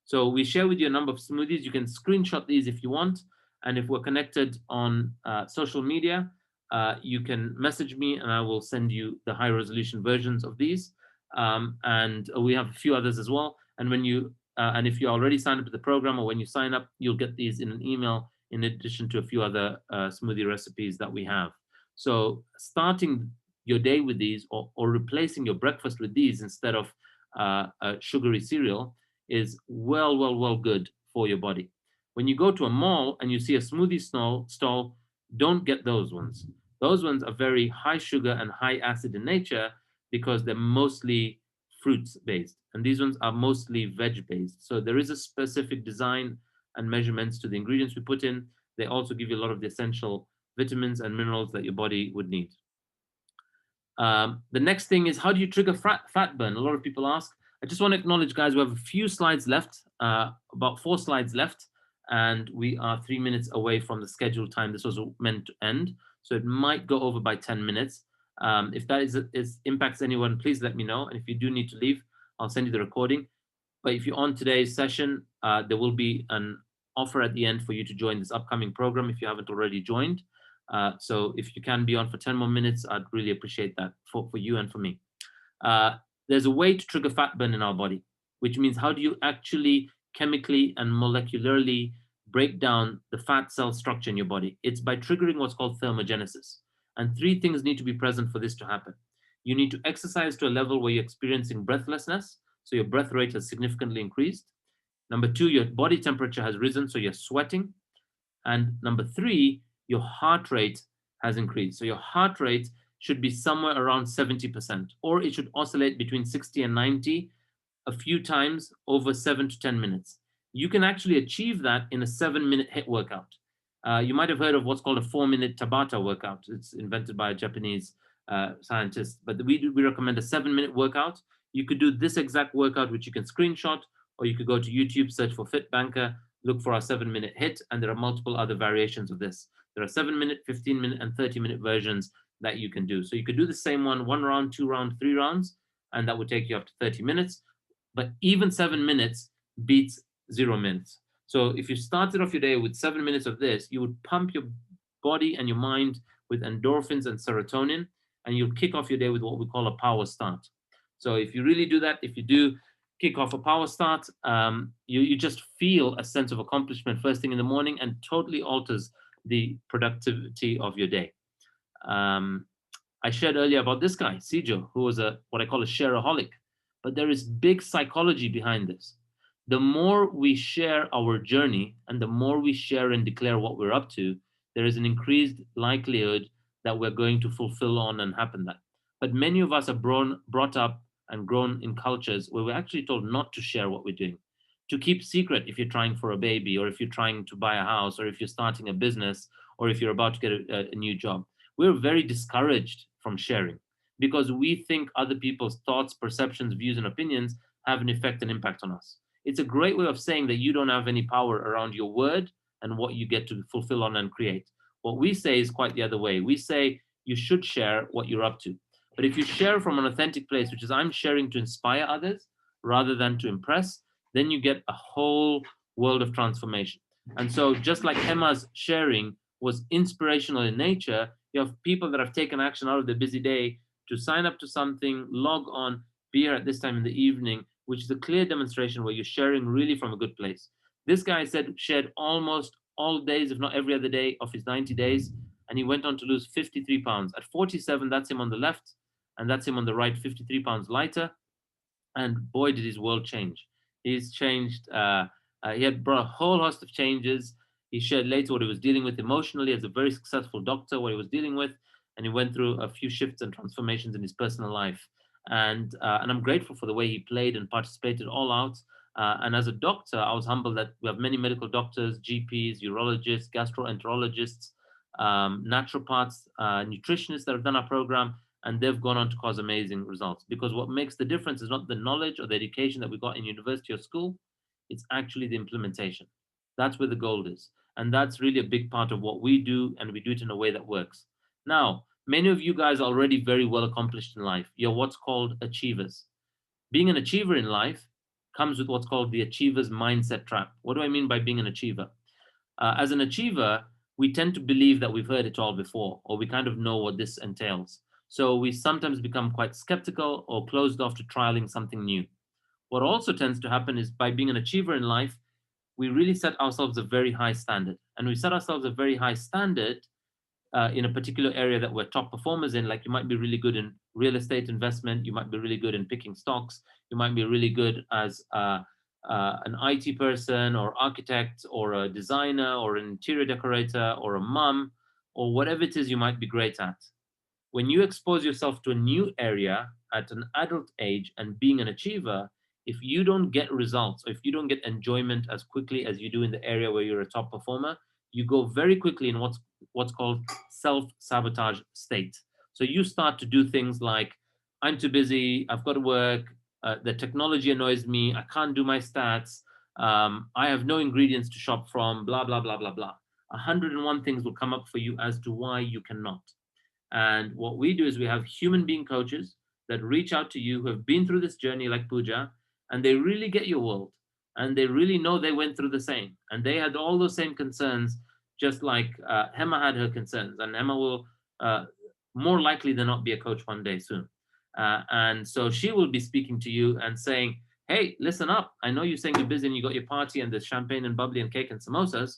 Speaker 1: So we share with you a number of smoothies. You can screenshot these if you want. And if we're connected on social media, you can message me and I will send you the high resolution versions of these. And we have a few others as well. And when you, and if you already signed up to the program, or when you sign up, you'll get these in an email in addition to a few other smoothie recipes that we have. So starting your day with these, or replacing your breakfast with these instead of a sugary cereal, is well good for your body. When you go to a mall and you see a smoothie stall, don't get those ones. Those ones are very high sugar and high acid in nature because they're mostly fruits based, and these ones are mostly veg based. So there is a specific design and measurements to the ingredients we put in. They also give you a lot of the essential vitamins and minerals that your body would need. The next thing is, how do you trigger fat burn? A lot of people ask. I just want to acknowledge, guys, we have a few slides left, about 4 slides left, and we are 3 minutes away from the scheduled time this was meant to end. So it might go over by 10 minutes. If that impacts anyone, please let me know. And if you do need to leave, I'll send you the recording. But if you're on today's session, there will be an offer at the end for you to join this upcoming program if you haven't already joined. So if you can be on for 10 more minutes, I'd really appreciate that for you and for me. There's a way to trigger fat burn in our body, which means how do you actually chemically and molecularly break down the fat cell structure in your body? It's by triggering what's called thermogenesis. And 3 things need to be present for this to happen. You need to exercise to a level where you're experiencing breathlessness, so your breath rate has significantly increased. Number 2, your body temperature has risen, so you're sweating. And number 3, your heart rate has increased. So your heart rate should be somewhere around 70%, or it should oscillate between 60 and 90 a few times over 7 to 10 minutes. You can actually achieve that in a 7-minute HIIT workout. You might have heard of what's called a 4-minute Tabata workout. It's invented by a Japanese scientist, but we recommend a 7-minute workout. You could do this exact workout, which you can screenshot, or you could go to YouTube, search for FITBANKER, look for our 7-minute HIIT, and there are multiple other variations of this. There are 7-minute, 15-minute, and 30-minute versions that you can do. So you could do the same one round, 2 rounds, 3 rounds, and that would take you up to 30 minutes. But even 7 minutes beats 0 minutes. So if you started off your day with 7 minutes of this, you would pump your body and your mind with endorphins and serotonin, and you'll kick off your day with what we call a power start. So if you really do that, if you do kick off a power start, you just feel a sense of accomplishment first thing in the morning, and totally alters the productivity of your day. I shared earlier about this guy, Sijo, who was what I call a shareaholic, but there is big psychology behind this. The more we share our journey and the more we share and declare what we're up to, there is an increased likelihood that we're going to fulfill on and happen that. But many of us are brought up and grown in cultures where we're actually told not to share what we're doing, to keep secret if you're trying for a baby, or if you're trying to buy a house, or if you're starting a business, or if you're about to get a new job. We're very discouraged from sharing because we think other people's thoughts, perceptions, views, and opinions have an effect and impact on us. It's a great way of saying that you don't have any power around your word and what you get to fulfill on and create. What we say is quite the other way. We say you should share what you're up to. But if you share from an authentic place, which is I'm sharing to inspire others rather than to impress, then you get a whole world of transformation. And so just like Emma's sharing was inspirational in nature, you have people that have taken action out of their busy day to sign up to something, log on, be here at this time in the evening, which is a clear demonstration where you're sharing really from a good place. This guy shared almost all days, if not every other day of his 90 days, and he went on to lose 53 pounds. At 47, that's him on the left, and that's him on the right, 53 pounds lighter. And boy, did his world change. He's changed. He had brought a whole host of changes. He shared later what he was dealing with emotionally as a very successful doctor, what he was dealing with, and he went through a few shifts and transformations in his personal life. And I'm grateful for the way he played and participated all out. And as a doctor, I was humbled that we have many medical doctors, GPs, urologists, gastroenterologists, naturopaths, nutritionists that have done our program, and they've gone on to cause amazing results. Because what makes the difference is not the knowledge or the education that we got in university or school, it's actually the implementation. That's where the gold is. And that's really a big part of what we do, and we do it in a way that works. Now, many of you guys are already very well accomplished in life. You're what's called achievers. Being an achiever in life comes with what's called the achiever's mindset trap. What do I mean by being an achiever? As an achiever, we tend to believe that we've heard it all before, or we kind of know what this entails. So we sometimes become quite skeptical or closed off to trialing something new. What also tends to happen is by being an achiever in life, we really set ourselves a very high standard. And we set ourselves a very high standard in a particular area that we're top performers in. Like, you might be really good in real estate investment, you might be really good in picking stocks, you might be really good as an IT person or architect or a designer or an interior decorator or a mum or whatever it is you might be great at. When you expose yourself to a new area at an adult age and being an achiever, if you don't get results, or if you don't get enjoyment as quickly as you do in the area where you're a top performer, you go very quickly in what's called self-sabotage state. So you start to do things like, I'm too busy, I've got to work, the technology annoys me, I can't do my stats, I have no ingredients to shop from, blah, blah, blah, blah, blah. 101 things will come up for you as to why you cannot. And what we do is we have human being coaches that reach out to you who have been through this journey like Pooja, and they really get your world, and they really know they went through the same, and they had all those same concerns, just like Hema had her concerns, and Hema will more likely than not be a coach one day soon. And so she will be speaking to you and saying, hey, listen up. I know you're saying you're busy and you got your party and there's champagne and bubbly and cake and samosas,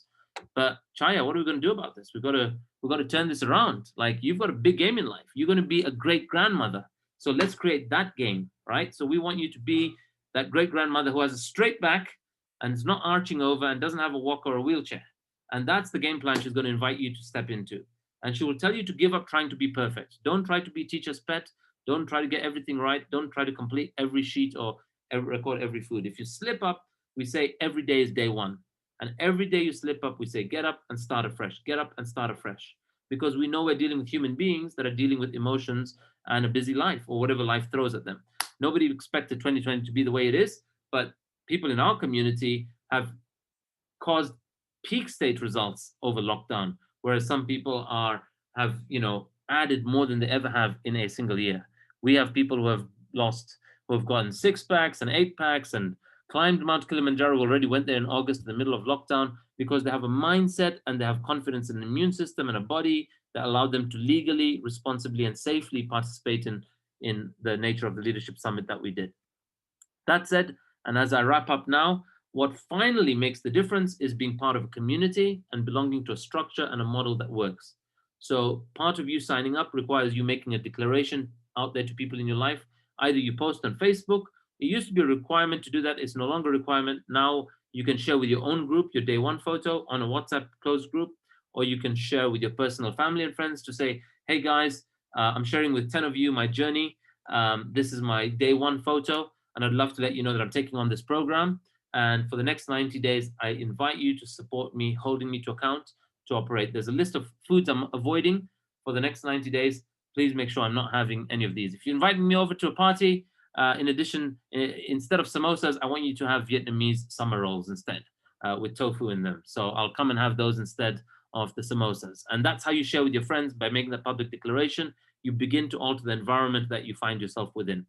Speaker 1: but Chaya, what are we going to do about this? We've got to turn this around. Like, you've got a big game in life. You're going to be a great grandmother. So let's create that game, right? So we want you to be that great grandmother who has a straight back and is not arching over and doesn't have a walker or a wheelchair. And that's the game plan she's going to invite you to step into. And she will tell you to give up trying to be perfect. Don't try to be teacher's pet. Don't try to get everything right. Don't try to complete every sheet or record every food. If you slip up, we say every day is day one. And every day you slip up, we say, get up and start afresh. Get up and start afresh. Because we know we're dealing with human beings that are dealing with emotions and a busy life or whatever life throws at them. Nobody expected 2020 to be the way it is, but people in our community have caused peak state results over lockdown, whereas some people have added more than they ever have in a single year. We have people who have gotten 6-packs and 8-packs and climbed Mount Kilimanjaro, already went there in August in the middle of lockdown, because they have a mindset and they have confidence in an immune system and a body that allowed them to legally, responsibly, and safely participate in the nature of the leadership summit that we did. That said, and as I wrap up now, what finally makes the difference is being part of a community and belonging to a structure and a model that works. So part of you signing up requires you making a declaration out there to people in your life. Either you post on Facebook. It used to be a requirement to do that. It's no longer a requirement. Now you can share with your own group your day one photo on a WhatsApp closed group, or you can share with your personal family and friends to say, hey guys, I'm sharing with 10 of you my journey. This is my day one photo, and I'd love to let you know that I'm taking on this program. And for the next 90 days, I invite you to support me, holding me to account to operate. There's a list of foods I'm avoiding for the next 90 days. Please make sure I'm not having any of these. If you're inviting me over to a party, in addition, instead of samosas, I want you to have Vietnamese summer rolls instead, with tofu in them. So I'll come and have those instead of the samosas. And that's how you share with your friends. By making that public declaration, you begin to alter the environment that you find yourself within.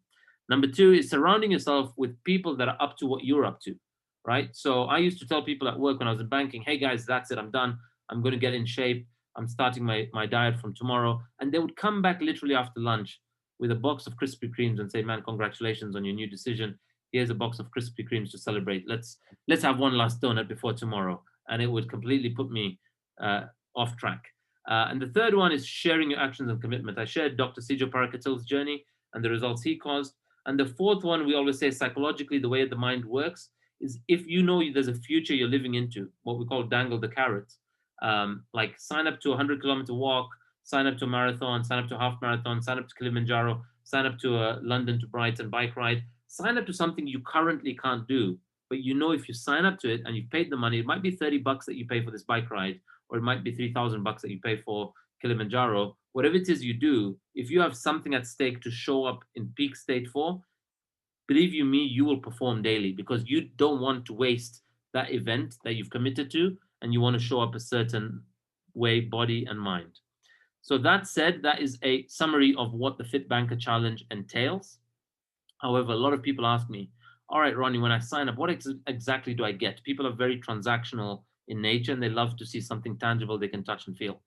Speaker 1: Number 2 is surrounding yourself with people that are up to what you're up to, right? So I used to tell people at work when I was in banking, hey guys, that's it, I'm done. I'm going to get in shape. I'm starting my diet from tomorrow. And they would come back literally after lunch with a box of Krispy Kremes and say, man, congratulations on your new decision. Here's a box of Krispy Kremes to celebrate. Let's have one last donut before tomorrow. And it would completely put me off track. And the third one is sharing your actions and commitment. I shared Dr. Sijo Parakatil's journey and the results he caused. And the fourth one, we always say psychologically, the way the mind works is if you know there's a future you're living into, what we call dangle the carrot, like sign up to a 100-kilometer walk, sign up to a marathon, sign up to a half marathon, sign up to Kilimanjaro, sign up to a London to Brighton bike ride, sign up to something you currently can't do. But you know, if you sign up to it and you've paid the money, it might be $30 that you pay for this bike ride, or it might be $3,000 that you pay for Kilimanjaro. Whatever it is you do, if you have something at stake to show up in peak state for, believe you me, you will perform daily, because you don't want to waste that event that you've committed to, and you want to show up a certain way, body and mind. So that said, that is a summary of what the FITBANKER Challenge entails. However, a lot of people ask me, all right, Ronnie, when I sign up, what exactly do I get? People are very transactional in nature, and they love to see something tangible they can touch and feel.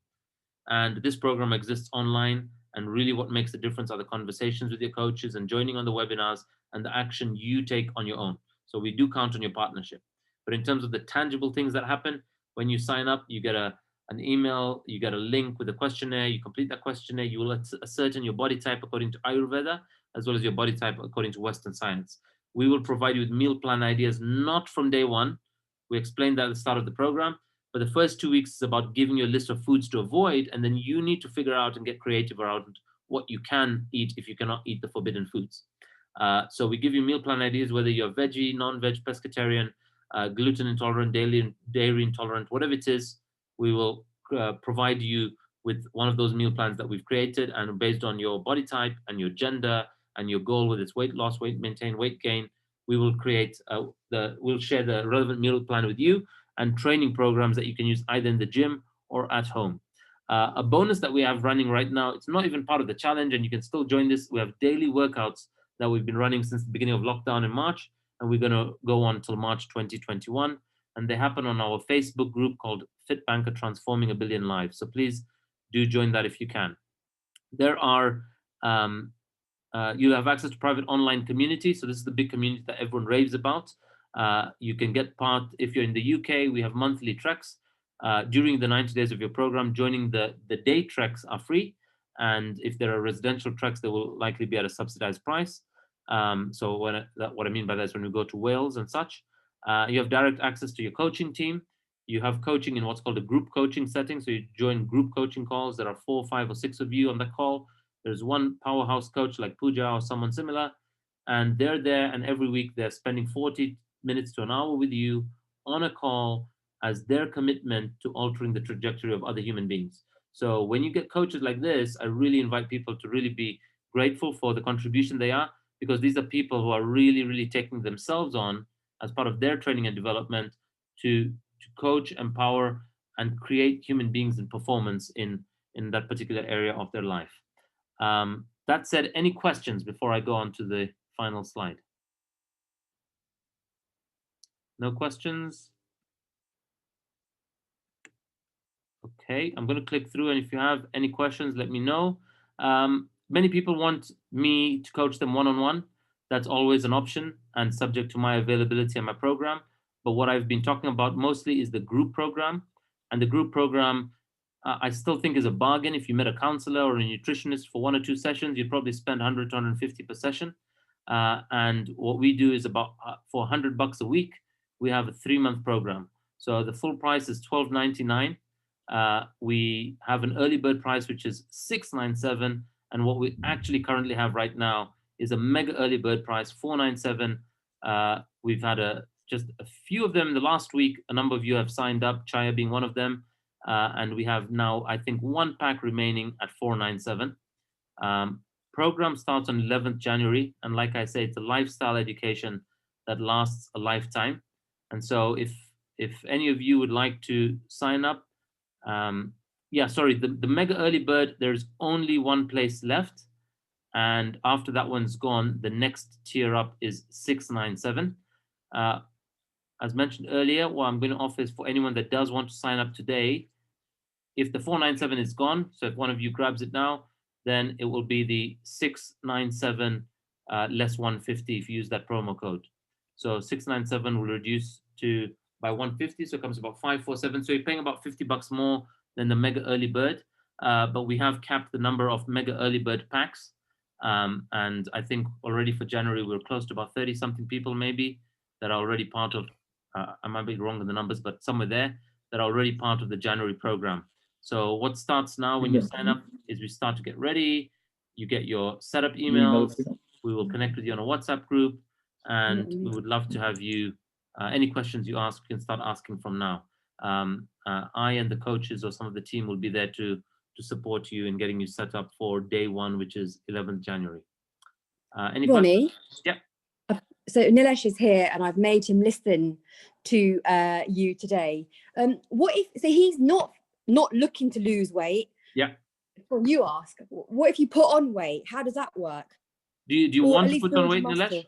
Speaker 1: And this program exists online, and really what makes the difference are the conversations with your coaches and joining on the webinars and the action you take on your own. So we do count on your partnership. But in terms of the tangible things that happen, when you sign up, you get an email, you get a link with a questionnaire, you complete that questionnaire, you will ascertain your body type according to Ayurveda, as well as your body type according to Western science. We will provide you with meal plan ideas, not from day one. We explained that at the start of the program, but the first 2 weeks is about giving you a list of foods to avoid, and then you need to figure out and get creative around what you can eat if you cannot eat the forbidden foods. So we give you meal plan ideas, whether you're veggie, non-veg, pescatarian, gluten intolerant, dairy intolerant, whatever it is, we will provide you with one of those meal plans that we've created, and based on your body type and your gender and your goal, whether it's weight loss, weight maintain, weight gain, we will create we'll share the relevant meal plan with you and training programs that you can use either in the gym or at home. A bonus that we have running right now, it's not even part of the challenge, and you can still join this. We have daily workouts that we've been running since the beginning of lockdown in March, and we're going to go on till March 2021. And they happen on our Facebook group called FITBANKER Transforming a Billion Lives. So please do join that if you can. There are, you'll have access to private online community. So this is the big community that everyone raves about. You can get part, if you're in the UK, we have monthly treks. During the 90 days of your program, joining the day treks are free. And if there are residential treks, they will likely be at a subsidized price. So what I mean by that is when we go to Wales and such, you have direct access to your coaching team. You have coaching in what's called a group coaching setting. So you join group coaching calls. There are 4, 5, or 6 of you on the call. There's one powerhouse coach like Pooja or someone similar, and they're there. And every week they're spending 40 minutes to an hour with you on a call as their commitment to altering the trajectory of other human beings. So when you get coaches like this, I really invite people to really be grateful for the contribution they are, because these are people who are really, really taking themselves on as part of their training and development to coach, empower, and create human beings in performance in that particular area of their life. That said, any questions before I go on to the final slide? No questions? Okay, I'm going to click through, and if you have any questions, let me know. Many people want me to coach them one-on-one. That's always an option and subject to my availability and my program. But what I've been talking about mostly is the group program. And the group program, I still think is a bargain. If you met a counselor or a nutritionist for 1 or 2 sessions, you'd probably spend 100 to 150 per session. And what we do is about for $100 a week, we have a 3-month program. So the full price is $12.99. We have an early bird price, which is $697. And what we actually currently have right now is a mega early bird price, $497. We've had just a few of them in the last week. A number of you have signed up, Chaya being one of them. And we have now, I think, 1 pack remaining at $497. Program starts on 11th January. And like I say, it's a lifestyle education that lasts a lifetime. And so if any of you would like to sign up, the mega early bird, there's only 1 place left. And after that one's gone, the next tier up is $697. As mentioned earlier, what I'm going to offer is for anyone that does want to sign up today, if the $497 is gone, so if one of you grabs it now, then it will be the $697 less $150 if you use that promo code. So $697 will reduce by $150, so it comes about $547. So you're paying about $50 more than the mega early bird, but we have capped the number of mega early bird packs. And I think already for January, we're close to about 30-something people maybe that are already part of, I might be wrong in the numbers, but somewhere there, that are already part of the January program. So what starts now when you sign up is we start to get ready. You get your setup emails. We will connect with you on a WhatsApp group, and we would love to have you. Any questions you ask, you can start asking from now. I and the coaches or some of the team will be there to support you in getting you set up for day 1, which is 11th January. Any
Speaker 8: Ronnie?
Speaker 1: questions? Yeah.
Speaker 8: So Nilesh is here, and I've made him listen to you today. What if he's not looking to lose weight?
Speaker 1: Yeah.
Speaker 8: Well, you ask. What if you put on weight? How does that work?
Speaker 1: Do you want to put on weight, Nilesh?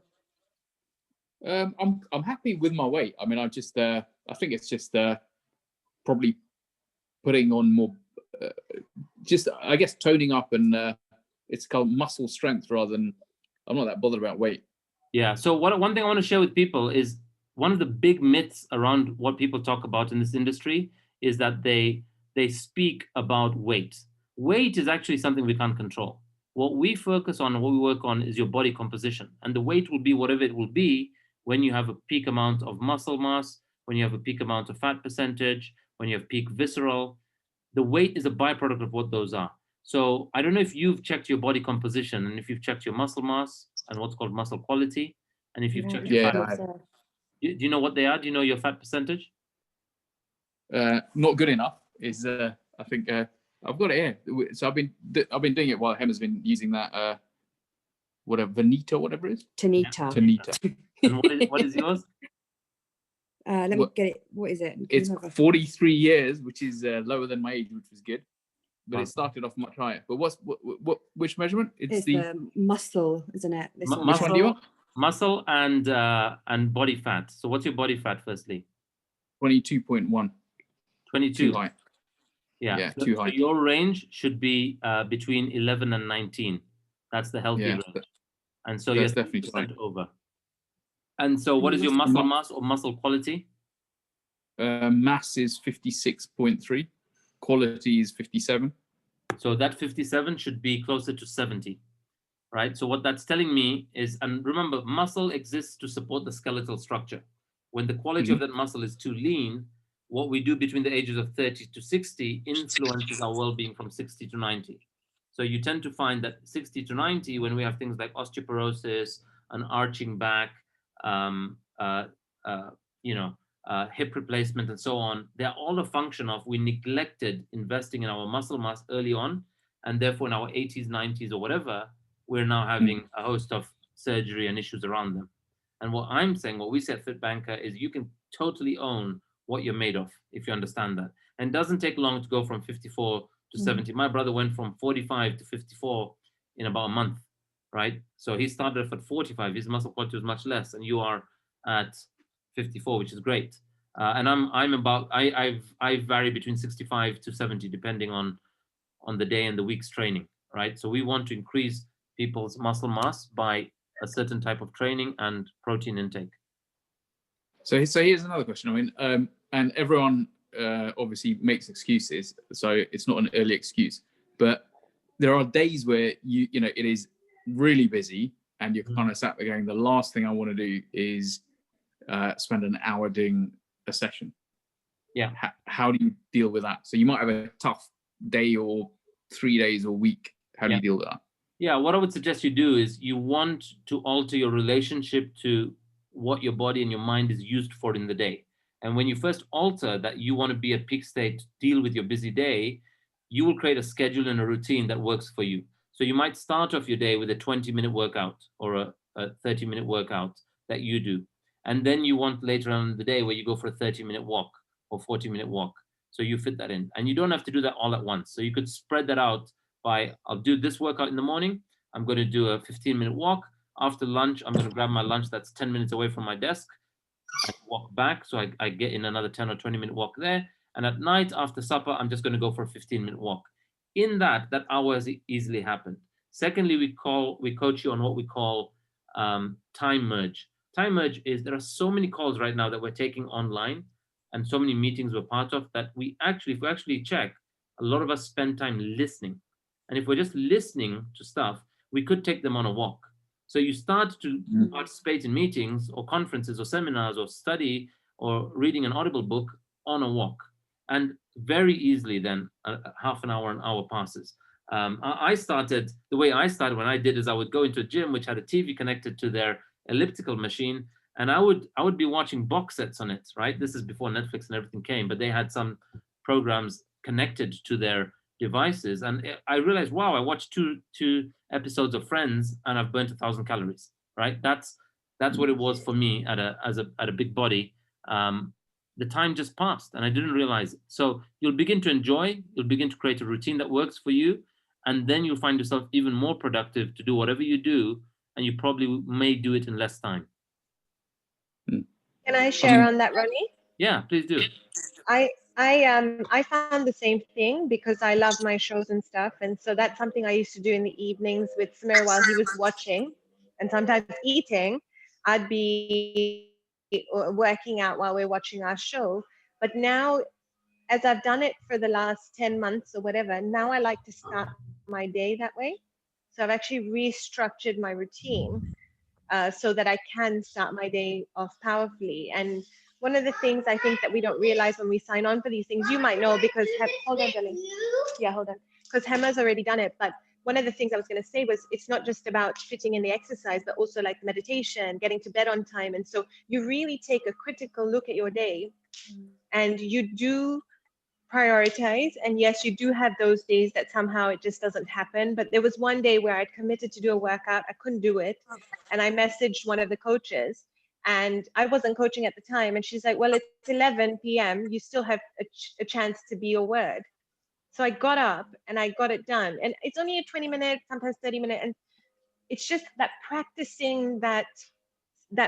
Speaker 9: I'm happy with my weight. I mean, I think it's just probably putting on more, I guess toning up, and it's called muscle strength rather than, I'm not that bothered about weight.
Speaker 1: Yeah. So one thing I want to share with people is one of the big myths around what people talk about in this industry is that they speak about weight. Weight is actually something we can't control. What we focus on and what we work on is your body composition. And the weight will be whatever it will be when you have a peak amount of muscle mass, when you have a peak amount of fat percentage, when you have peak visceral. The weight is a byproduct of what those are. So I don't know if you've checked your body composition and if you've checked your muscle mass and what's called muscle quality, and if you've checked your
Speaker 9: Yeah,
Speaker 1: fat. Do you know what they are? Do you know your fat percentage?
Speaker 9: not good enough is I think I've got it here. So I've been doing it while Hemma's been using that whatever Vanita, whatever it is.
Speaker 8: Tanita.
Speaker 1: And what is yours?
Speaker 8: Let me get it. What is it?
Speaker 9: It's 43 years, which is lower than my age, which was good. But it started off much higher. But which measurement?
Speaker 8: It's the muscle, isn't it? This one.
Speaker 9: Which one do you want?
Speaker 1: Muscle and body fat. So what's your body fat firstly?
Speaker 9: 22.1.
Speaker 1: 22.
Speaker 9: Too high.
Speaker 1: Yeah,
Speaker 9: too high.
Speaker 1: So your range should be between 11 and 19. That's the healthy range. And so you're
Speaker 9: definitely
Speaker 1: 30% over. And so what is your muscle mass or muscle quality?
Speaker 9: Mass is 56.3. Quality is 57.
Speaker 1: So that 57 should be closer to 70, right? So what that's telling me is, and remember, muscle exists to support the skeletal structure. When the quality of that muscle is too lean, what we do between the ages of 30 to 60 influences our well-being from 60 to 90. So you tend to find that 60 to 90, when we have things like osteoporosis, an arching back, hip replacement and so on, they're all a function of we neglected investing in our muscle mass early on, and therefore in our 80s, 90s or whatever, we're now having a host of surgery and issues around them. And what I'm saying, what we say at FitBanker is you can totally own what you're made of if you understand that. And it doesn't take long to go from 54 to 70. My brother went from 45 to 54 in about a month, right? So he started at 45, his muscle quality was much less, and you are at 54, which is great. And I vary between 65 to 70 depending on the day and the week's training, right? So we want to increase people's muscle mass by a certain type of training and protein intake.
Speaker 9: So here's another question. I mean, and everyone obviously makes excuses, so it's not an early excuse, but there are days where you know it is really busy and you're kind of sat there going, the last thing I want to do is spend an hour doing a session.
Speaker 1: Yeah.
Speaker 9: How do you deal with that? So you might have a tough day or 3 days or week. How do you deal with that?
Speaker 1: Yeah, what I would suggest you do is you want to alter your relationship to what your body and your mind is used for in the day. And when you first alter that you want to be at peak state, deal with your busy day, you will create a schedule and a routine that works for you. So you might start off your day with a 20-minute workout or a 30-minute workout that you do. And then you want later on in the day where you go for a 30-minute walk or 40-minute walk. So you fit that in. And you don't have to do that all at once. So you could spread that out by, I'll do this workout in the morning. I'm going to do a 15-minute walk. After lunch, I'm going to grab my lunch that's 10 minutes away from my desk. I walk back. So I get in another 10 or 20-minute walk there. And at night after supper, I'm just going to go for a 15-minute walk. In that hour has easily happened. Secondly, we coach you on what we call time merge. Time merge is there are so many calls right now that we're taking online and so many meetings we're part of that if we actually check, a lot of us spend time listening. And if we're just listening to stuff, we could take them on a walk. So you start to participate in meetings or conferences or seminars or study or reading an audible book on a walk. And very easily then half an hour passes. The way I started when I did is I would go into a gym which had a TV connected to their elliptical machine, and I would be watching box sets on it, right? This is before Netflix and everything came, but they had some programs connected to their devices, and I realized, wow, I watched two episodes of Friends and I've burnt 1,000 calories, right? That's what it was for me at a big body. The time just passed and I didn't realize it. So you'll begin to create a routine that works for you, and then you'll find yourself even more productive to do whatever you do, and you probably may do it in less time.
Speaker 5: Can I share on that, Ronnie?
Speaker 1: Yeah, please do.
Speaker 5: I found the same thing because I love my shows and stuff, and so that's something I used to do in the evenings with Samir while he was watching, and sometimes eating. I'd be working out while we're watching our show. But now, as I've done it for the last 10 months or whatever, now I like to start my day that way. So I've actually restructured my routine so that I can start my day off powerfully. And one of the things I think that we don't realize when we sign on for these things, you might know because, hold on, darling. Yeah, hold on. Because Hema's already done it. But one of the things I was going to say was it's not just about fitting in the exercise, but also like meditation, getting to bed on time. And so you really take a critical look at your day and you do prioritize. And yes, you do have those days that somehow it just doesn't happen. But there was one day where I'd committed to do a workout. I couldn't do it. And I messaged one of the coaches and I wasn't coaching at the time. And she's like, well, it's 11 p.m. You still have a chance to be your word. So I got up and I got it done. And it's only a 20-minute, sometimes 30-minute. And it's just that practicing that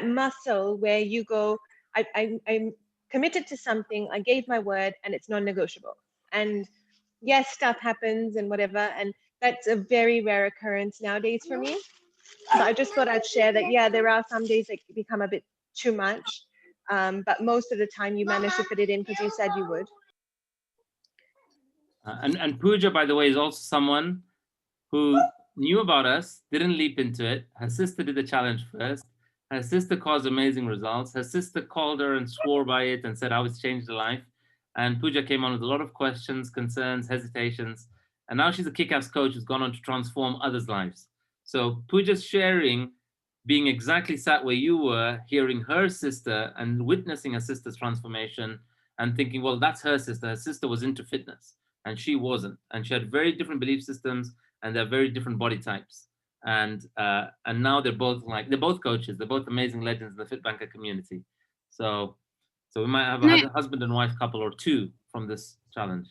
Speaker 5: muscle where you go, I'm committed to something, I gave my word, and it's non-negotiable. And yes, stuff happens and whatever. And that's a very rare occurrence nowadays for me. But I just thought I'd share that, yeah, there are some days that become a bit too much. But most of the time you manage to fit it in because you said you would.
Speaker 1: And Pooja, by the way, is also someone who knew about us, didn't leap into it. Her sister did the challenge first. Her sister caused amazing results. Her sister called her and swore by it and said how it's changed her life. And Pooja came on with a lot of questions, concerns, hesitations. And now she's a kick-ass coach who's gone on to transform others' lives. So Pooja's sharing, being exactly sat where you were, hearing her sister and witnessing her sister's transformation and thinking, well, that's her sister. Her sister was into fitness and she wasn't. And she had very different belief systems and they're very different body types. And now they're both coaches. They're both amazing legends in the FITBANKER community. So we might have a husband and wife couple or two from this challenge.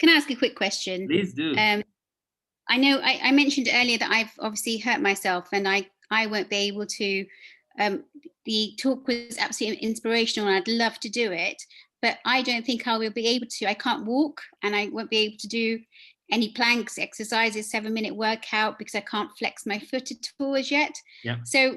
Speaker 3: Can I ask a quick question?
Speaker 1: Please do.
Speaker 3: I know I mentioned earlier that I've obviously hurt myself and I won't be able to, the talk was absolutely inspirational and I'd love to do it, but I don't think I will be able to. I can't walk and I won't be able to do any planks, exercises, 7-minute workout because I can't flex my foot at all as yet.
Speaker 1: Yeah.
Speaker 3: So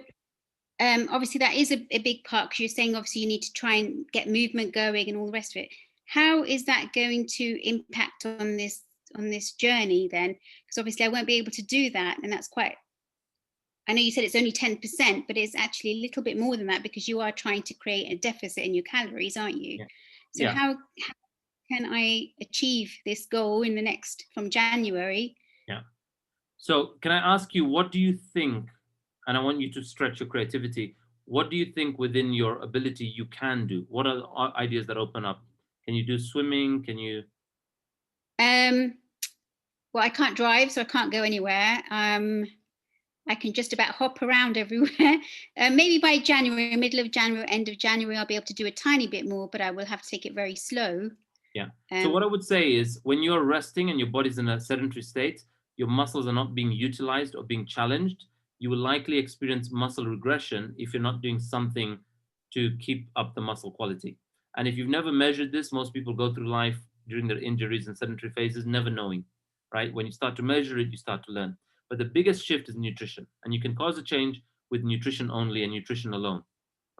Speaker 3: obviously that is a big part because you're saying obviously you need to try and get movement going and all the rest of it. How is that going to impact on this journey then? Because obviously I won't be able to do that, and that's quite, I know you said it's only 10%, but it's actually a little bit more than that because you are trying to create a deficit in your calories, aren't you?
Speaker 1: Yeah.
Speaker 3: So how can I achieve this goal from January?
Speaker 1: Yeah. So can I ask you, what do you think, and I want you to stretch your creativity, what do you think within your ability you can do? What are the ideas that open up? Can you do swimming? Can you?
Speaker 3: Well, I can't drive, so I can't go anywhere. I can just about hop around everywhere. Maybe by January, middle of January, end of January, I'll be able to do a tiny bit more, but I will have to take it very slow.
Speaker 1: Yeah. So what I would say is when you're resting and your body's in a sedentary state, your muscles are not being utilized or being challenged, you will likely experience muscle regression if you're not doing something to keep up the muscle quality. And if you've never measured this, most people go through life during their injuries and sedentary phases, never knowing, right? When you start to measure it, you start to learn. But the biggest shift is nutrition. And you can cause a change with nutrition only and nutrition alone,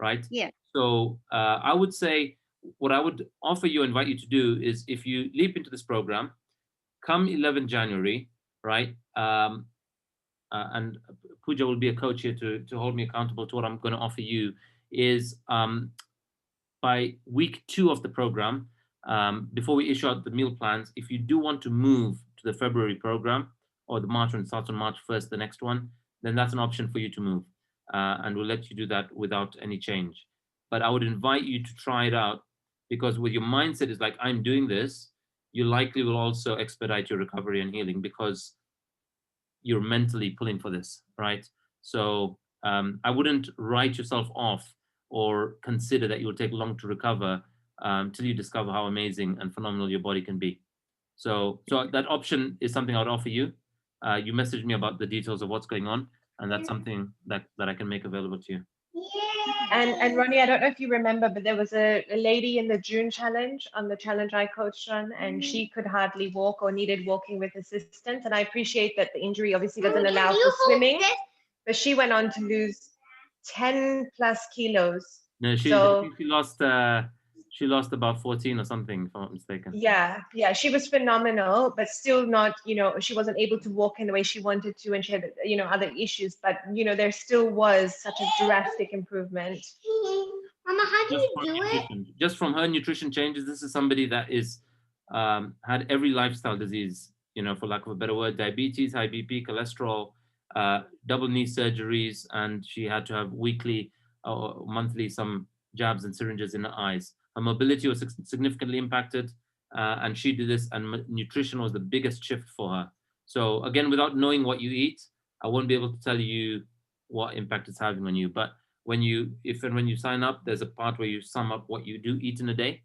Speaker 1: right?
Speaker 3: Yeah.
Speaker 1: So I would say what I would offer you, invite you to do is if you leap into this program, come 11 January, right? And Pooja will be a coach here to hold me accountable to what I'm going to offer you is by week 2 of the program, before we issue out the meal plans, if you do want to move to the February program or the March one starts on March 1st, the next one, then that's an option for you to move. And we'll let you do that without any change. But I would invite you to try it out because with your mindset is like, I'm doing this, you likely will also expedite your recovery and healing because you're mentally pulling for this, right? So I wouldn't write yourself off or consider that it will take long to recover till you discover how amazing and phenomenal your body can be. So that option is something I would offer you. You messaged me about the details of what's going on, and that's something that I can make available to you.
Speaker 5: And Ronnie, I don't know if you remember, but there was a lady in the June challenge, on the challenge I coached on, and she could hardly walk or needed walking with assistance. And I appreciate that the injury obviously doesn't allow for swimming, but she went on to lose 10 plus kilos.
Speaker 1: No, I think she lost about 14 or something, if I'm not mistaken.
Speaker 5: Yeah, she was phenomenal, but still not, she wasn't able to walk in the way she wanted to, and she had, other issues, but, there still was such a drastic improvement.
Speaker 10: Mama, how do you do it?
Speaker 1: Just from her nutrition changes, this is somebody that is had every lifestyle disease, for lack of a better word, diabetes, high BP, cholesterol, double knee surgeries, and she had to have weekly or monthly some jabs and syringes in her eyes. Her mobility was significantly impacted, and she did this, and nutrition was the biggest shift for her. So again, without knowing what you eat, I won't be able to tell you what impact it's having on you. But when you sign up, there's a part where you sum up what you do eat in a day.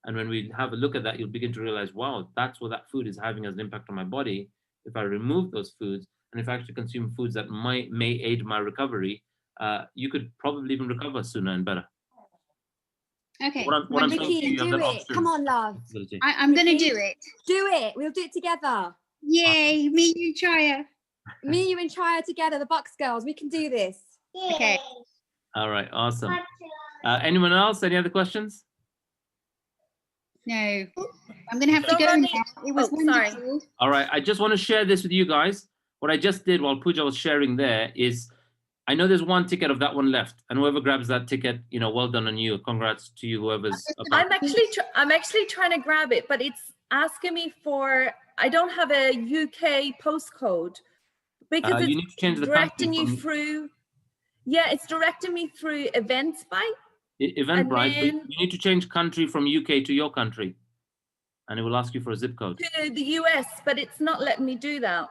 Speaker 1: And when we have a look at that, you'll begin to realize, wow, that's what that food is having as an impact on my body. If I remove those foods, and if I actually consume foods that may aid my recovery, you could probably even recover sooner and better.
Speaker 3: Okay.
Speaker 8: What I'm Ricky, do it. Come on, love.
Speaker 3: I'm going to do it.
Speaker 8: Do it. We'll do it together.
Speaker 3: Yay. Me, you, Chaya.
Speaker 8: Me, you, and Chaya together, the Bucks girls. We can do this.
Speaker 3: Okay.
Speaker 1: All right. Awesome. Anyone else? Any other questions?
Speaker 3: No. I'm going to have to go now. It was wonderful.
Speaker 1: All right. I just want to share this with you guys. What I just did while Pooja was sharing there is, I know there's one ticket of that one left, and whoever grabs that ticket, well done on you. Congrats to you, whoever's.
Speaker 4: I'm actually trying to grab it, but it's asking me for. I don't have a UK postcode because
Speaker 1: you need to change the
Speaker 4: directing you through. Yeah, it's directing me through Eventbrite.
Speaker 1: Eventbrite, but you need to change country from UK to your country, and it will ask you for a zip code.
Speaker 4: To the US, but it's not letting me do that.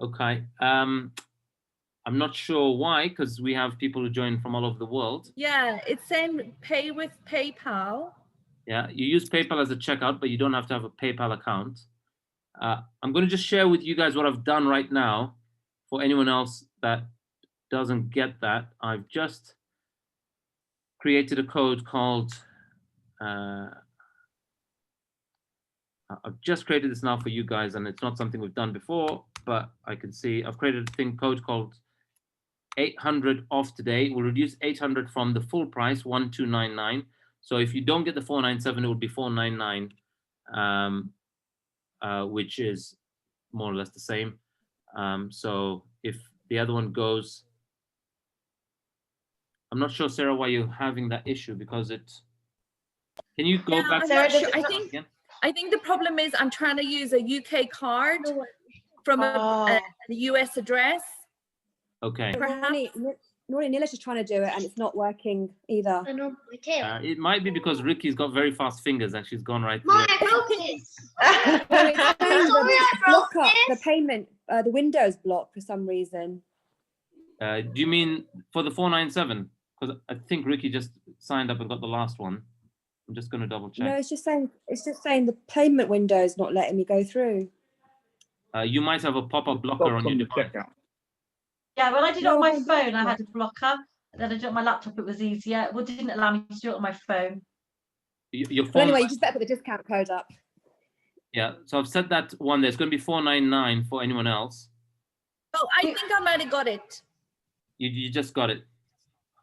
Speaker 1: Okay. I'm not sure why, because we have people who join from all over the world.
Speaker 4: Yeah, it's saying pay with PayPal.
Speaker 1: Yeah, you use PayPal as a checkout, but you don't have to have a PayPal account. I'm going to just share with you guys what I've done right now. For anyone else that doesn't get that, I've just created a code called, I've just created this now for you guys, and it's not something we've done before, but I can see I've created a code called 800 off today. We'll reduce 800 from the full price, 1299. So if you don't get the 497, it will be 499, which is more or less the same. So if the other one goes, I'm not sure, Sarah, why you're having that issue, because can you go back?
Speaker 4: Sarah, sure. I think the problem is I'm trying to use a UK card from a US address.
Speaker 1: Okay.
Speaker 8: Normally Nila's just trying to do it and it's not working either.
Speaker 1: It might be because Ricky's got very fast fingers and she's gone right through.
Speaker 10: Mom, I broke this.
Speaker 8: The payment, the Windows block for some reason.
Speaker 1: Do you mean for the 497? Because I think Ricky just signed up and got the last one. I'm just going to double check.
Speaker 8: No, it's just saying the payment window is not letting me go through.
Speaker 1: You might have a pop-up blocker on your device.
Speaker 2: Yeah, when I did it on my phone, I had a blocker. Then I did it on my laptop, it was easier. Well, it didn't allow me to do it on my phone.
Speaker 1: Your phone.
Speaker 8: But anyway, you just better put the discount code up.
Speaker 1: Yeah, so I've set that one there. It's going to be 499 for anyone else.
Speaker 4: Oh, I think I might have got it.
Speaker 1: You just got it.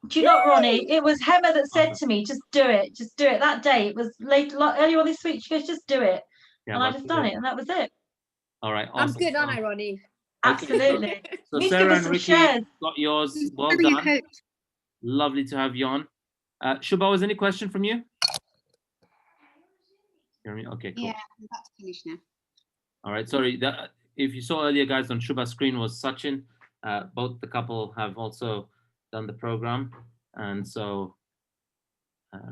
Speaker 2: Do you know, Ronnie? It was Hema that said to me, just do it. Just do it. That day, it was earlier on this week. She goes, just do it. Yeah, and I just done it, and that was it.
Speaker 1: All right. Awesome.
Speaker 8: I'm good, aren't I, Ronnie?
Speaker 2: Absolutely.
Speaker 1: So Sarah and Ricky got yours. Well done. Lovely to have you on. Shubha, was any question from you? Okay, cool.
Speaker 3: Yeah, I'm about to finish now.
Speaker 1: All right. Sorry. If you saw earlier, guys, on Shubha's screen was Sachin. Both the couple have also done the program. And so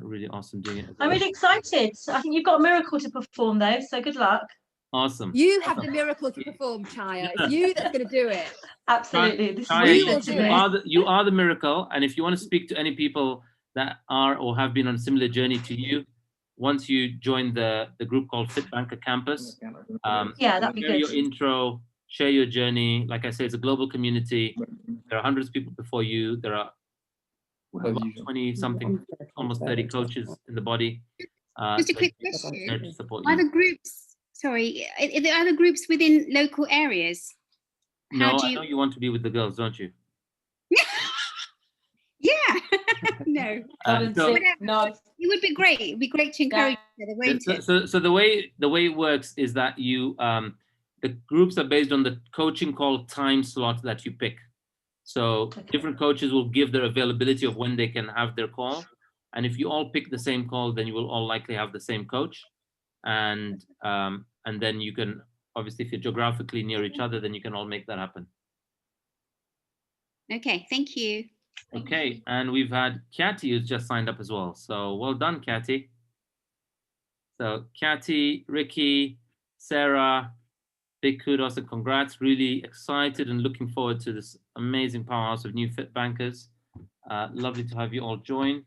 Speaker 1: really awesome doing it.
Speaker 2: I'm really excited. I think you've got a miracle to perform, though. So good luck.
Speaker 1: Awesome.
Speaker 8: You have the miracle to perform, Chaya. It's you that's going to do it.
Speaker 2: Absolutely. This
Speaker 1: Chaya,
Speaker 2: is
Speaker 1: you are the miracle. And if you want to speak to any people that are or have been on a similar journey to you, once you join the group called FITBANKER Campus,
Speaker 2: yeah, that'd be
Speaker 1: share
Speaker 2: good.
Speaker 1: your intro, share your journey. Like I say, it's a global community. There are hundreds of people before you. There are 20 something, almost 30 coaches in the body.
Speaker 3: Just a quick question. Are the groups? Sorry, are there other groups within local areas?
Speaker 1: No, I know you want to be with the girls, don't you?
Speaker 3: No.
Speaker 1: So,
Speaker 2: No.
Speaker 3: It would be great. It would be great to encourage each other, won't it?
Speaker 1: so the way it works is that you the groups are based on the coaching call time slot that you pick. So different coaches will give their availability of when they can have their call, and if you all pick the same call, then you will all likely have the same coach, and then you can, obviously, if you're geographically near each other, then you can all make that happen.
Speaker 3: Okay, thank you.
Speaker 1: Okay, and we've had Kathy who's just signed up as well. So well done, Kathy. So Kathy, Ricky, Sarah, big kudos and congrats. Really excited and looking forward to this amazing powerhouse of new fit bankers. Lovely to have you all join.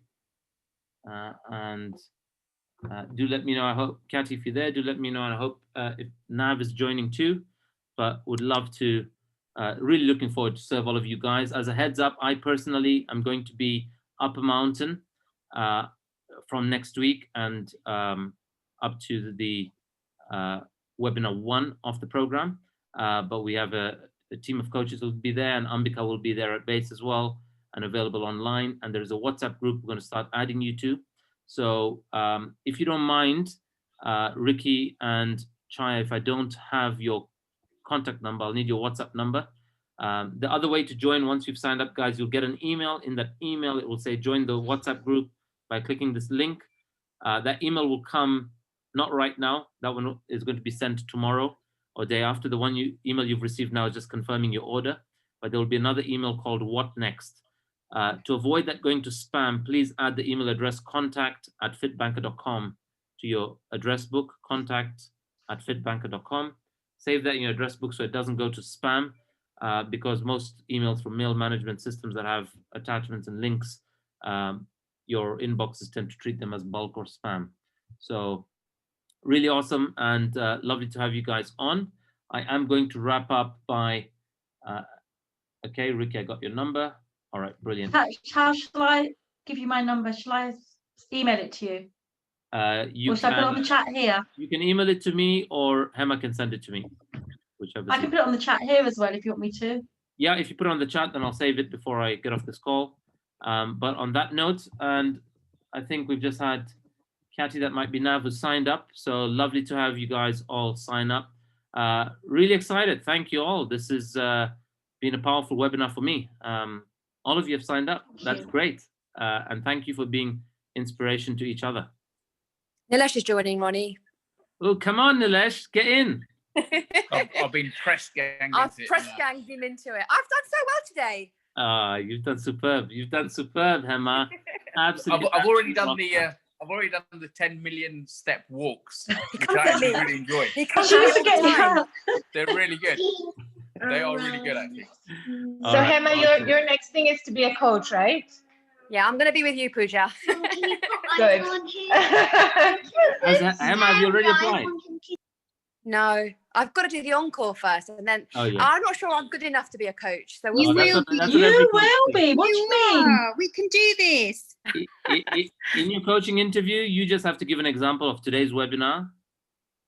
Speaker 1: And do let me know. I hope, Kathy, if you're there, do let me know. And I hope if Nav is joining too, but would love to, really looking forward to serve all of you guys. As a heads up, I personally am going to be up a mountain from next week and up to the webinar 1 of the program. But we have a team of coaches who will be there, and Ambika will be there at base as well and available online. And there's a WhatsApp group we're going to start adding you to. So if you don't mind, Ricky and Chaya, if I don't have your contact number, I'll need your WhatsApp number. The other way to join, once you've signed up, guys, you'll get an email. In that email, it will say join the WhatsApp group by clicking this link. That email will come not right now. That one is going to be sent tomorrow or day after. The one email you've received now is just confirming your order, but there will be another email called What Next. To avoid that going to spam, please add the email address contact@fitbanker.com to your address book, contact@fitbanker.com. Save that in your address book so it doesn't go to spam, because most emails from mail management systems that have attachments and links, your inboxes tend to treat them as bulk or spam. So really awesome and lovely to have you guys on. I am going to wrap up by, okay, Ricky, I got your number. All right, brilliant.
Speaker 2: How shall I give you my number? Shall I email it to you?
Speaker 1: You
Speaker 2: or shall I put it on the chat here?
Speaker 1: You can email it to me, or Hema can send it to me, whichever.
Speaker 2: I can put it on the chat here as well if you want me to.
Speaker 1: Yeah, if you put it on the chat, then I'll save it before I get off this call. But on that note, and I think we've just had Kathy, that might be Nav, who signed up. So lovely to have you guys all sign up. Really excited. Thank you all. This has been a powerful webinar for me. All of you have signed up. That's great. And thank you for being inspiration to each other.
Speaker 8: Nilesh is joining, Ronnie.
Speaker 1: Oh, come on, Nilesh, get in.
Speaker 9: I've been press ganged.
Speaker 8: I've press ganged him into it. I've done so well today.
Speaker 1: You've done superb. You've done superb, Hema. Absolutely.
Speaker 9: I've already done the I've already done the 10 million step walks, which I actually really enjoy. They're really good. They are really good, actually.
Speaker 5: So Hema, your next thing is to be a coach, right?
Speaker 8: Yeah, I'm going to be with you, Pooja.
Speaker 5: Good.
Speaker 1: Hema, have you already applied?
Speaker 8: No, I've got to do the encore first, and then I'm not sure I'm good enough to be a coach. So
Speaker 3: you will
Speaker 2: be. What do you mean?
Speaker 3: We can do this.
Speaker 1: In your coaching interview, you just have to give an example of today's webinar.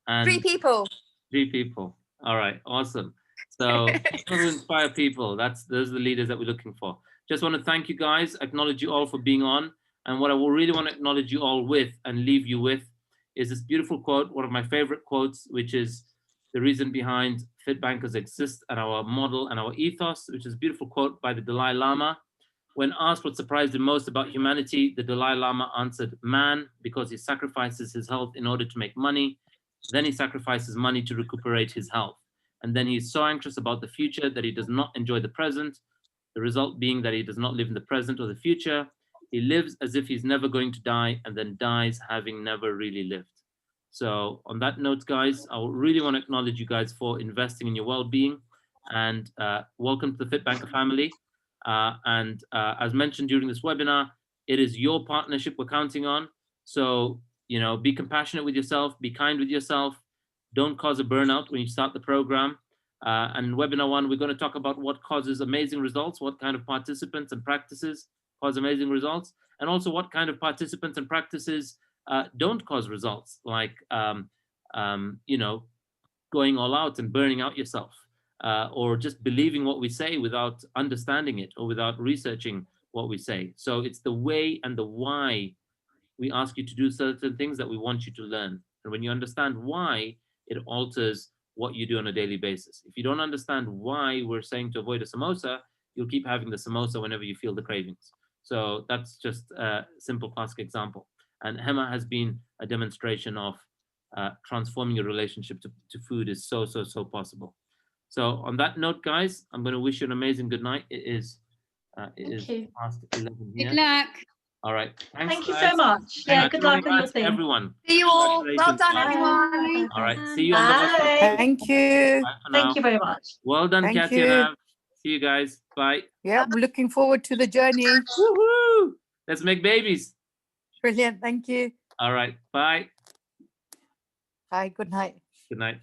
Speaker 1: And
Speaker 8: 3 people.
Speaker 1: 3 people. All right, awesome. So to inspire people, those are the leaders that we're looking for. Just want to thank you guys, acknowledge you all for being on. And what I will really want to acknowledge you all with and leave you with is this beautiful quote, one of my favorite quotes, which is the reason behind Fit Bankers exist and our model and our ethos, which is a beautiful quote by the Dalai Lama. When asked what surprised him most about humanity, the Dalai Lama answered, man, because he sacrifices his health in order to make money. Then he sacrifices money to recuperate his health. And then he is so anxious about the future that he does not enjoy the present. The result being that he does not live in the present or the future. He lives as if he's never going to die and then dies having never really lived. So on that note, guys, I really want to acknowledge you guys for investing in your well-being, and welcome to the FitBanker family. As mentioned during this webinar, it is your partnership we're counting on. So, be compassionate with yourself, be kind with yourself. Don't cause a burnout when you start the program. And in webinar 1, we're going to talk about what causes amazing results, what kind of participants and practices cause amazing results, and also what kind of participants and practices don't cause results, like, going all out and burning out yourself, or just believing what we say without understanding it or without researching what we say. So it's the way and the why we ask you to do certain things that we want you to learn. And when you understand why, it alters what you do on a daily basis. If you don't understand why we're saying to avoid a samosa, you'll keep having the samosa whenever you feel the cravings. So that's just a simple classic example. And Hema has been a demonstration of transforming your relationship to food is so possible. So on that note, guys, I'm going to wish you an amazing good night. It is past 11 here.
Speaker 3: Good luck.
Speaker 1: All right. Thanks,
Speaker 2: Thank you
Speaker 1: guys.
Speaker 2: so much. Yeah, good luck on your thing.
Speaker 1: Everyone.
Speaker 8: See you all. Well done,
Speaker 1: Congratulations.
Speaker 8: everyone.
Speaker 1: All right. See you on the bus.
Speaker 2: Bye.
Speaker 11: Thank you.
Speaker 1: Bye for now.
Speaker 2: Thank you very much.
Speaker 1: Well done,
Speaker 11: Thank
Speaker 1: Katya.
Speaker 11: you.
Speaker 1: Nav. See you guys. Bye.
Speaker 11: Yeah, I'm looking forward to the journey.
Speaker 1: Woohoo! Let's make babies.
Speaker 11: Brilliant. Thank you.
Speaker 1: All right. Bye.
Speaker 11: Bye. Good night.
Speaker 1: Good night.